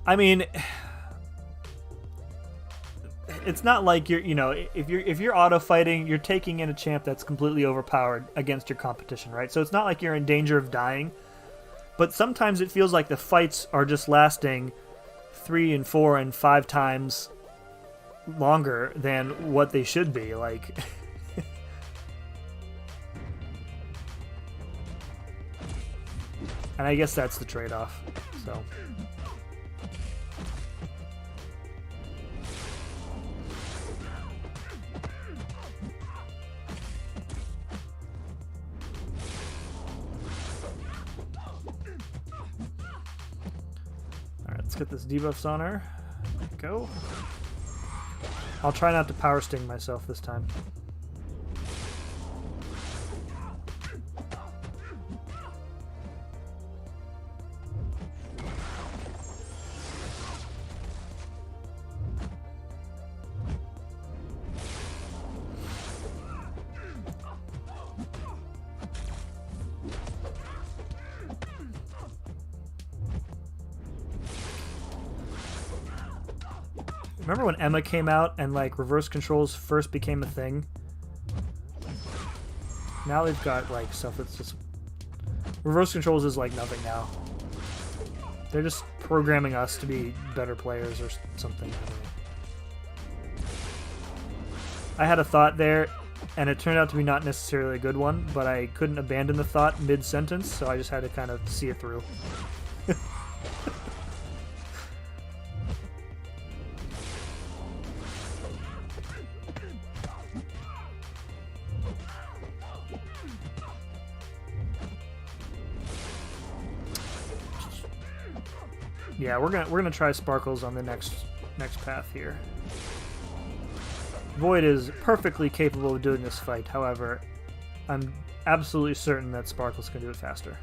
I mean, it's not like if you're auto fighting, you're taking in a champ that's completely overpowered against your competition, right? So it's not like you're in danger of dying, but sometimes it feels like the fights are just lasting 3 and 4 and 5 times longer than what they should be. Like, and I guess that's the trade-off. So. Let's get this debuffs on her. Go. I'll try not to power sting myself this time. Remember when Emma came out and, like, reverse controls first became a thing? Now they've got, like, stuff that's just... Reverse controls is, like, nothing now. They're just programming us to be better players or something. I had a thought there, and it turned out to be not necessarily a good one, but I couldn't abandon the thought mid-sentence, so I just had to kind of see it through. Yeah, we're gonna try Sparkles on the next path here. Void is perfectly capable of doing this fight. However, I'm absolutely certain that Sparkles can do it faster.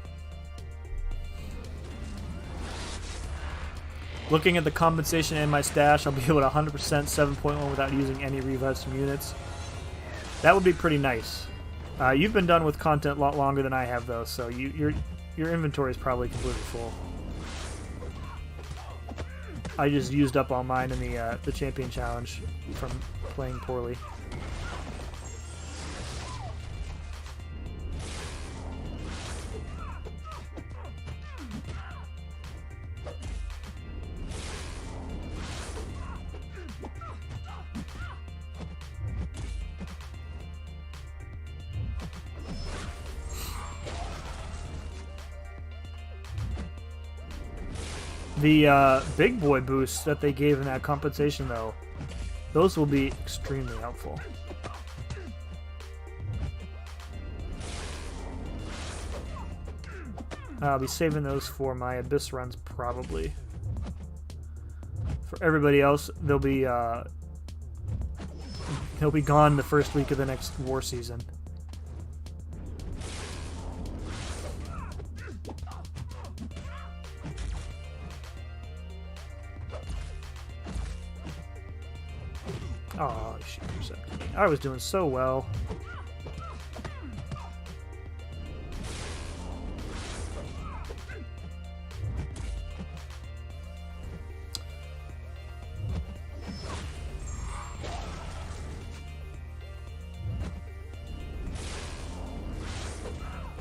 Looking at the compensation in my stash, I'll be able to 100% 7.1 without using any revives from units. That would be pretty nice. You've been done with content a lot longer than I have, though, so your inventory is probably completely full. I just used up all mine in the champion challenge from playing poorly. The big boy boosts that they gave in that compensation, though, those will be extremely helpful. I'll be saving those for my Abyss runs, probably. For everybody else, they'll be gone the first week of the next war season. Oh, she intercepted me. I was doing so well.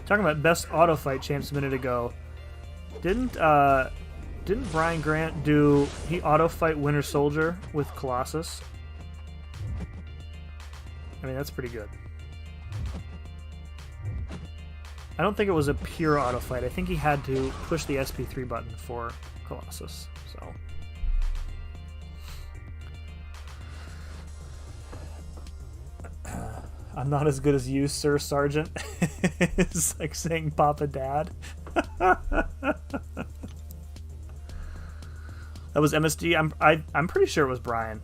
Talking about best auto fight champs a minute ago. Didn't Brian Grant do he auto fight Winter Soldier with Colossus? I mean, that's pretty good. I don't think it was a pure auto fight. I think he had to push the SP3 button for Colossus. So I'm not as good as you, Sir Sergeant. It's like saying Papa Dad. That was MSD. I'm pretty sure it was Brian.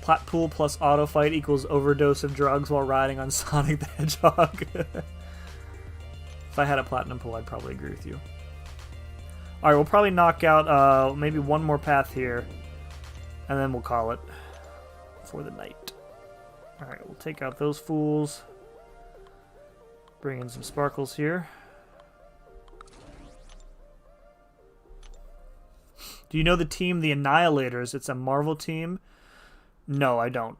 Plat pool plus auto fight equals overdose of drugs while riding on Sonic the Hedgehog. If I had a platinum pool, I'd probably agree with you. Alright, we'll probably knock out maybe one more path here, and then we'll call it for the night. Alright, we'll take out those fools. Bring in some sparkles here. Do you know the team, the Annihilators? It's a Marvel team. No, I don't.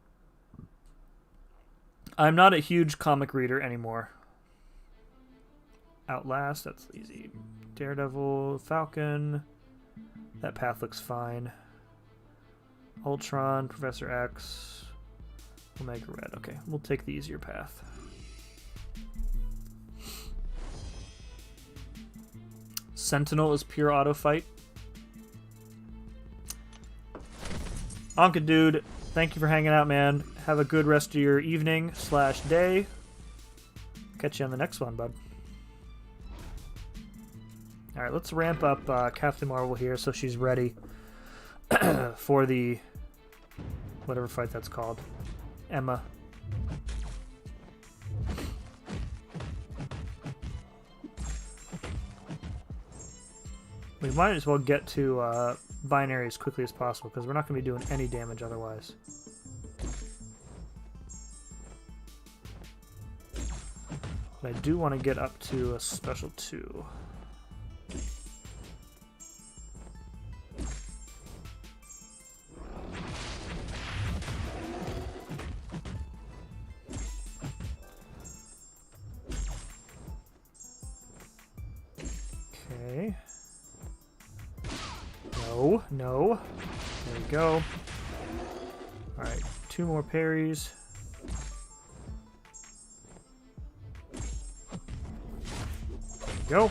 I'm not a huge comic reader anymore. Outlast, that's easy. Daredevil, Falcon. That path looks fine. Ultron, Professor X, Omega Red. Okay, we'll take the easier path. Sentinel is pure auto fight. Anka Dude, thank you for hanging out, man. Have a good rest of your evening / day. Catch you on the next one, bud. Alright, let's ramp up Captain Marvel here so she's ready for the whatever fight that's called. Emma. We might as well get to binary as quickly as possible because we're not going to be doing any damage otherwise. But I do want to get up to a special 2. Okay. No. There we go. Alright, 2 more parries. There we go.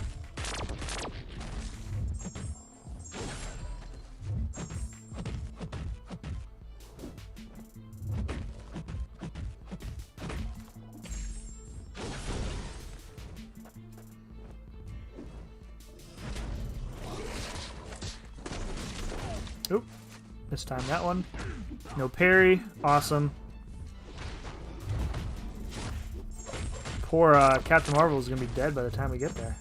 Oop, this time that one. No parry, awesome. poor Captain Marvel is going to be dead by the time we get there.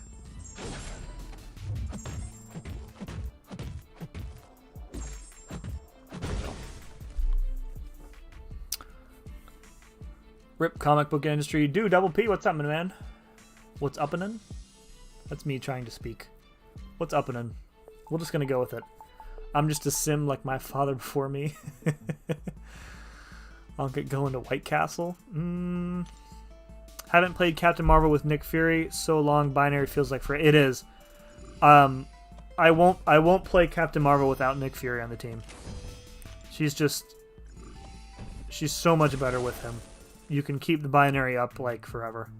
Rip comic book industry. Dude, Double P, what's up, man? What's uppinin'? That's me trying to speak. What's uppinin'? We're just gonna go with it. I'm just a sim like my father before me. I'll get going to White Castle. Haven't played Captain Marvel with Nick Fury. So long, binary feels like it is. I won't play Captain Marvel without Nick Fury on the team. She's so much better with him. You can keep the binary up like forever.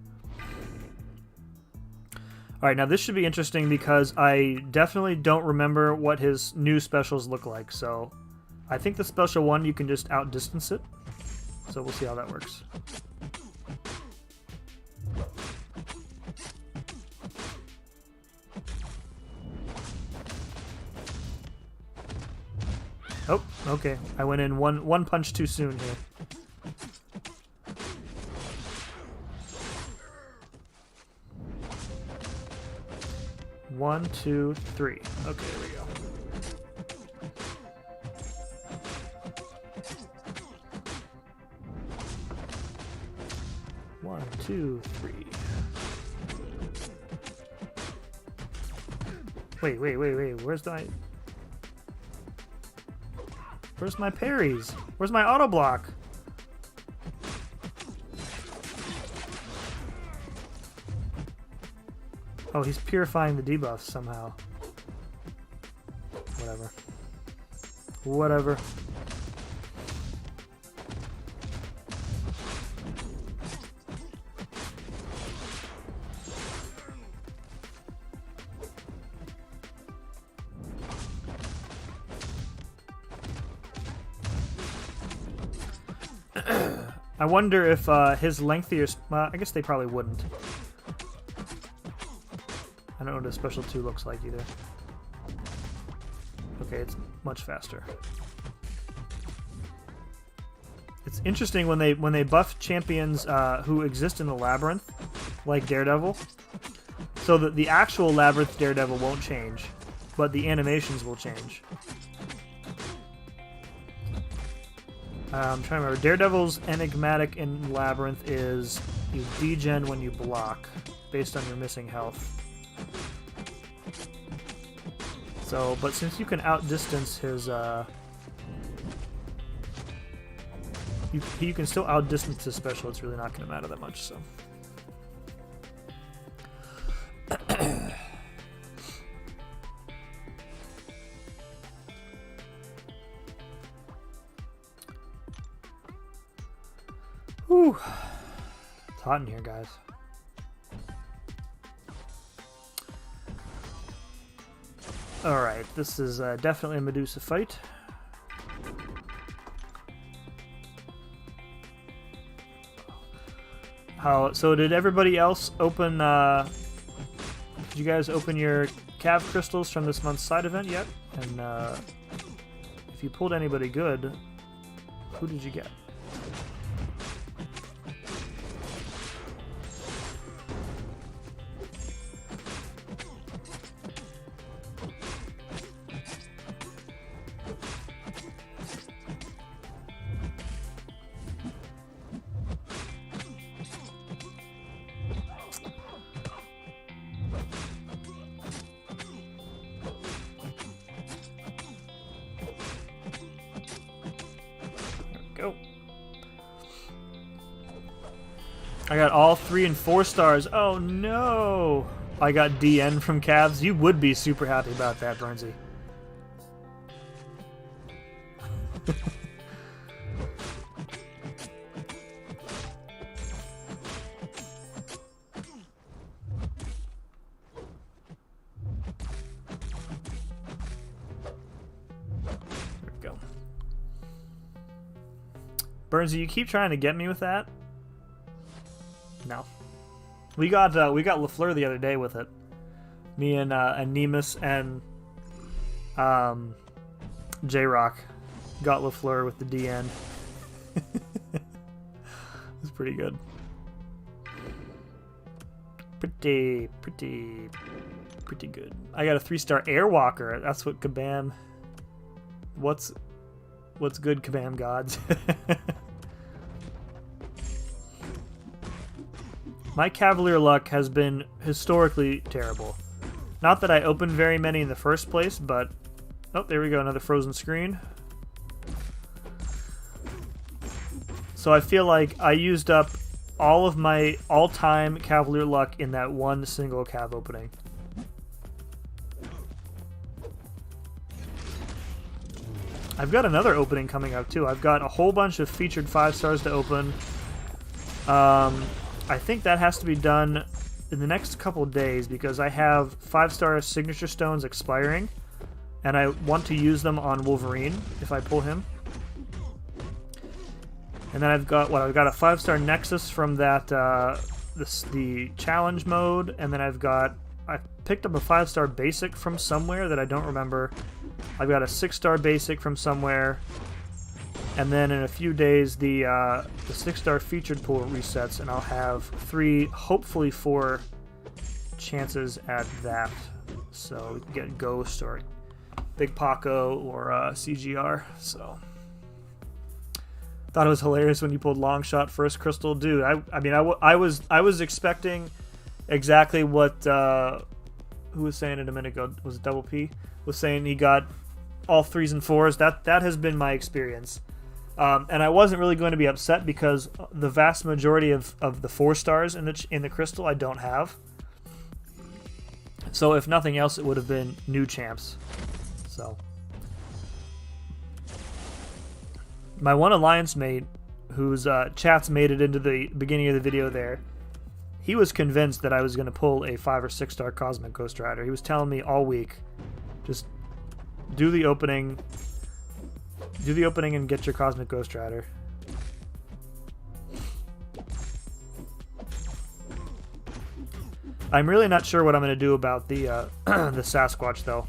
Alright, now this should be interesting because I definitely don't remember what his new specials look like. So I think the special one, you can just outdistance it. So we'll see how that works. Oh, okay. I went in one punch too soon here. One, two, three. Okay, there we go. One, two, three. Wait. Where's my parries? Where's my auto block? Oh, he's purifying the debuffs somehow. Whatever. I wonder if his lengthier... I guess they probably wouldn't. I don't know what a special 2 looks like either. Okay, it's much faster. It's interesting when they buff champions who exist in the labyrinth, like Daredevil, so that the actual labyrinth Daredevil won't change, but the animations will change. I'm trying to remember. Daredevil's enigmatic in labyrinth is you degen when you block, based on your missing health. So, but since you can outdistance his, you can still outdistance his special, it's really not going to matter that much, so. Whew. It's hot in here, guys. Alright, this is definitely a Medusa fight. So did everybody else open, did you guys open your Cav crystals from this month's side event yet? And if you pulled anybody good, who did you get? Go. I got all 3 and 4 stars. Oh no! I got DN from Cavs. You would be super happy about that, Burnsy. Burnsy, you keep trying to get me with that. No, we got LaFleur the other day with it. Me and Nemus and J-Rock got LaFleur with the DN. It's pretty good. pretty good. I got a 3-star Airwalker. That's what Kabam. What's good, Kabam gods? My Cavalier luck has been historically terrible. Not that I opened very many in the first place, but... Oh, there we go, another frozen screen. So I feel like I used up all of my all-time Cavalier luck in that one single Cav opening. I've got another opening coming up too. I've got a whole bunch of featured 5 stars to open. I think that has to be done in the next couple days because I have 5-star signature stones expiring, and I want to use them on Wolverine if I pull him. And then I've got I've got a 5-star Nexus from that the challenge mode, and then I picked up a 5-star basic from somewhere that I don't remember. I've got a 6-star basic from somewhere, and then in a few days the 6-star featured pool resets, and I'll have 3, hopefully 4 chances at that. So we can get Ghost or Big Paco or CGR. So thought it was hilarious when you pulled long shot first crystal, dude. I was expecting exactly what who was saying it a minute ago. Was it Double P? Was saying he got all 3s and 4s. That has been my experience. And I wasn't really going to be upset because the vast majority of the 4 stars in the crystal I don't have. So if nothing else, it would have been new champs. So my one alliance mate, whose chats made it into the beginning of the video there, he was convinced that I was going to pull a 5 or 6-star Cosmic Ghost Rider. He was telling me all week, just do the opening and get your Cosmic Ghost Rider. I'm really not sure what I'm going to do about the the Sasquatch though.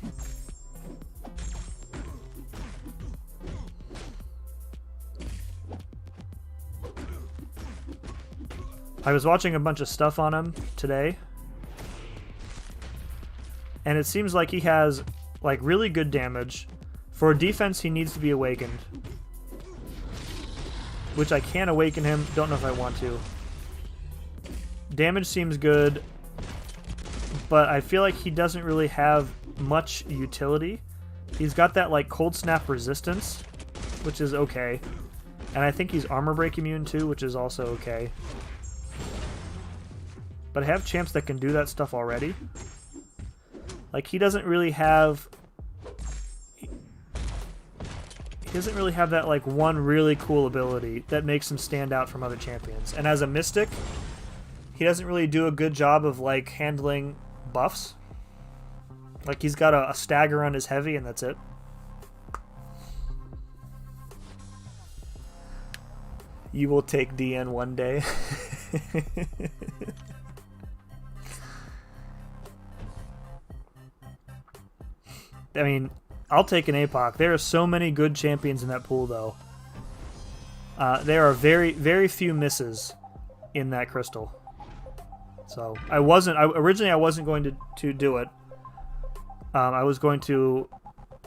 I was watching a bunch of stuff on him today, and it seems like he has like really good damage. For defense, he needs to be awakened, which I can awaken him. Don't know if I want to. Damage seems good, but I feel like he doesn't really have much utility. He's got that like cold snap resistance, which is okay, and I think he's armor break immune too, which is also okay. But I have champs that can do that stuff already. Like, he doesn't really have... He doesn't really have that, like, one really cool ability that makes him stand out from other champions. And as a Mystic, he doesn't really do a good job of, like, handling buffs. Like, he's got a stagger on his heavy, and that's it. You will take DN one day. I mean, I'll take an APOC. There are so many good champions in that pool, though. There are very, very few misses in that crystal. So originally I wasn't going to do it. I was going to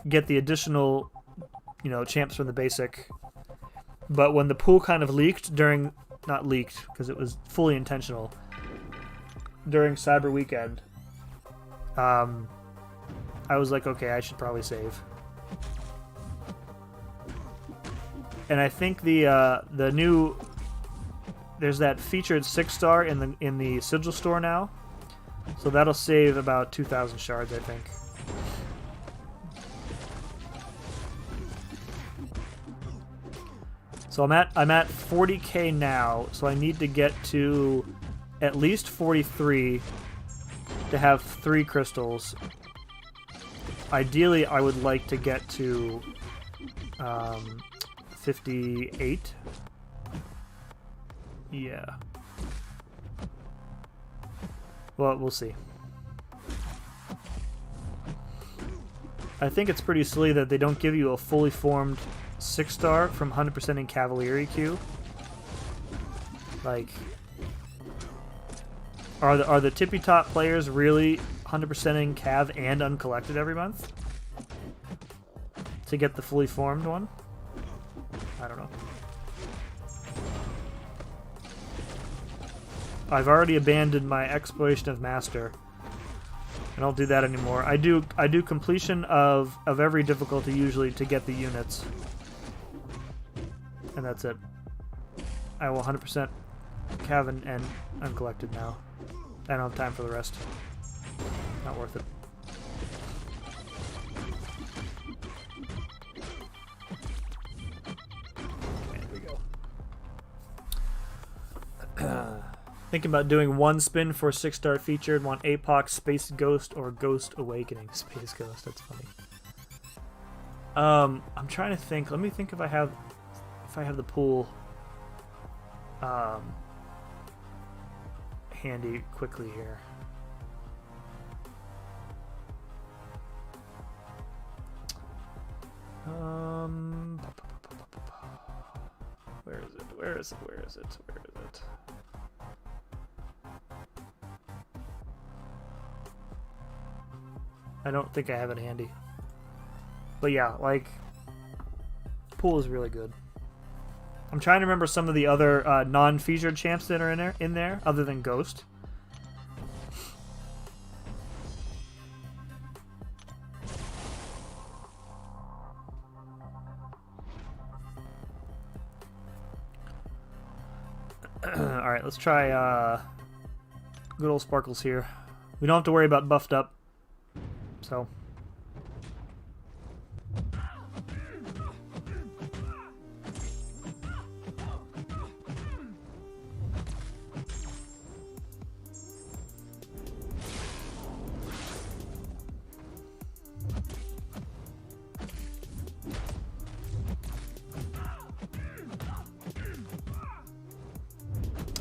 get the additional, champs from the basic. But when the pool kind of leaked not leaked because it was fully intentional, during Cyber Weekend, I was like, okay, I should probably save. And I think the new, there's that featured 6-star in the Sigil store now, so that'll save about 2,000 shards, I think. So I'm at 40k now, so I need to get to at least 43 to have 3 crystals. Ideally, I would like to get to 58. Yeah. Well, we'll see. I think it's pretty silly that they don't give you a fully formed 6-star from 100% in Cavalier EQ. Like, Are the tippy top players really 100%ing Cav and Uncollected every month to get the fully formed one? I don't know. I've already abandoned my exploration of Master. I don't do that anymore. I do completion of every difficulty usually to get the units. And that's it. I will 100% Cav and Uncollected now. I don't have time for the rest. Not worth it. Okay, here we go. Thinking about doing one spin for 6-star featured. Want Apoc, Space Ghost, or Ghost Awakening. Space Ghost, that's funny. I'm trying to think. Let me think if I have the pool handy quickly here. Where is it? Where is it? Where is it? Where is it? I don't think I have it handy. But yeah, like, pool is really good. I'm trying to remember some of the other non-featured champs that are in there, other than Ghost. Alright, let's try good old Sparkles here. We don't have to worry about buffed up. So...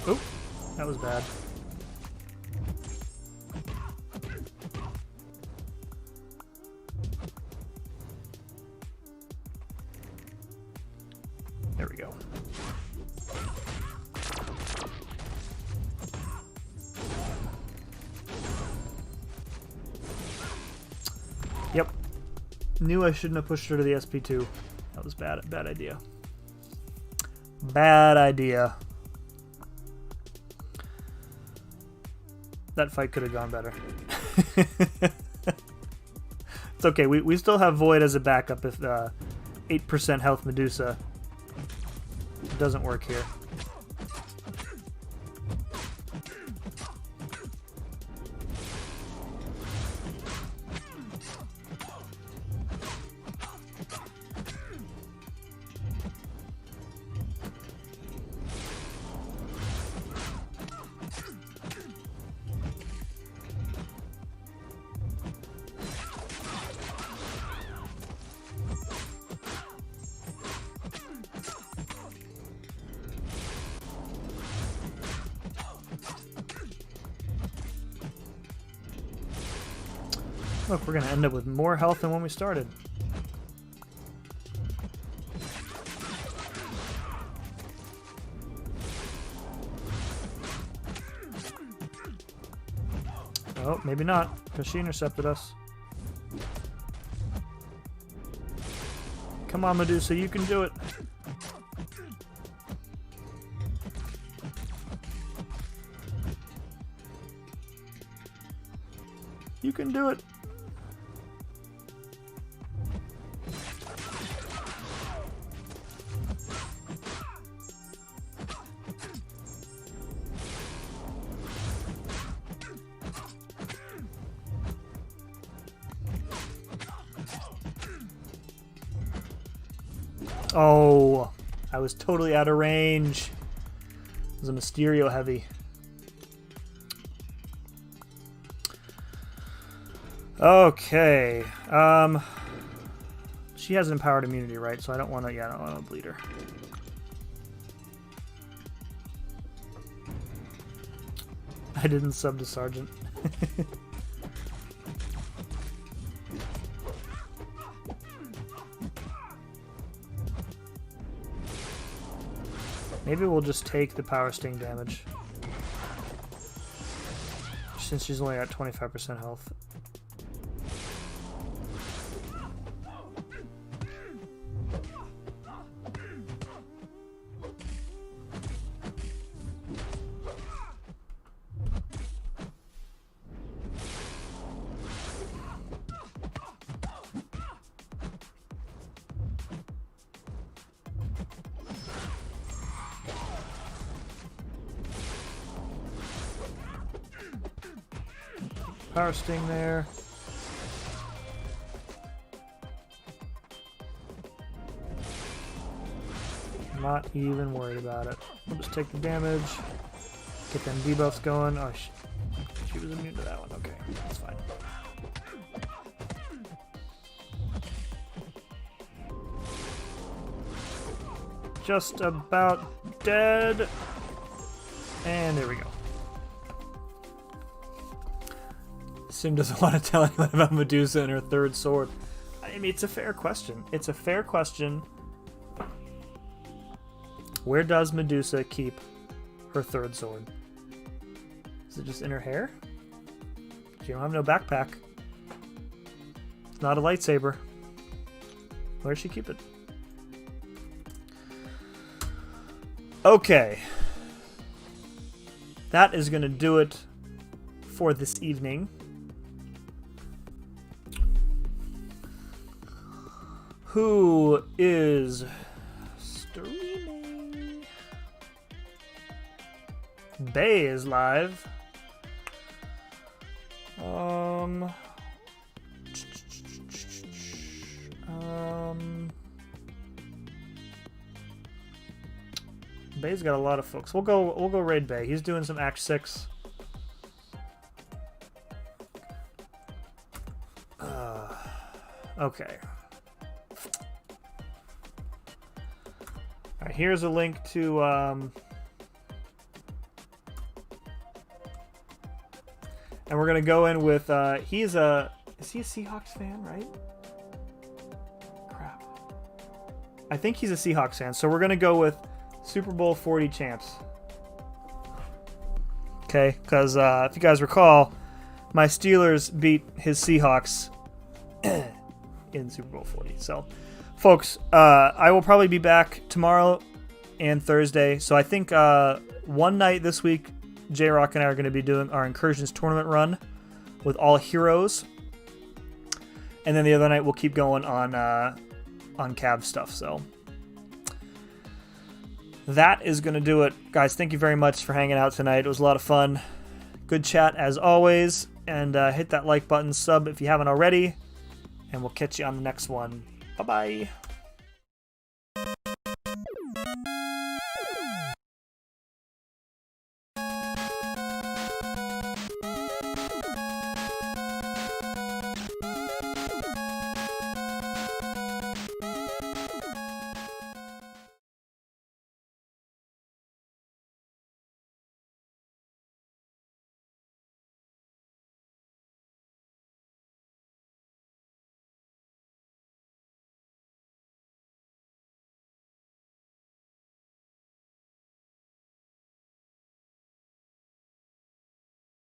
Oop, that was bad. There we go. Yep. Knew I shouldn't have pushed her to the SP2. That was bad idea. Bad idea. That fight could have gone better. It's okay. We still have Void as a backup if 8% health Medusa doesn't work here. Look, we're going to end up with more health than when we started. Oh, maybe not, because she intercepted us. Come on, Medusa, you can do it. You can do it. Oh, I was totally out of range. It was a Mysterio heavy. Okay. She has empowered immunity, right? So I don't want to. Yeah, I don't want to bleed her. I didn't sub to Sergeant. Maybe we'll just take the power sting damage. since she's only at 25% health. Power Sting there. Not even worried about it. We'll just take the damage. Get them debuffs going. Oh, she was immune to that one. Okay, that's fine. Just about dead. And there we go. Sim doesn't want to tell anyone about Medusa and her third sword. I mean, it's a fair question. It's a fair question. Where does Medusa keep her third sword? Is it just in her hair? She don't have no backpack. It's not a lightsaber. Where does she keep it? Okay. That is going to do it for this evening. Who is streaming? Bay is live. Bay's got a lot of folks. We'll go raid Bay. He's doing some Act 6. Okay. Alright, here's a link to and we're gonna go in with is he a Seahawks fan, right? Crap. I think he's a Seahawks fan, so we're gonna go with Super Bowl 40 champs. Okay, because if you guys recall, my Steelers beat his Seahawks in Super Bowl 40. So, folks, I will probably be back tomorrow and Thursday. So I think one night this week, J-Rock and I are going to be doing our Incursions tournament run with all heroes. And then the other night we'll keep going on Cav stuff. So that is going to do it. Guys, thank you very much for hanging out tonight. It was a lot of fun. Good chat as always. And hit that like button, sub if you haven't already. And we'll catch you on the next one. Bye-bye.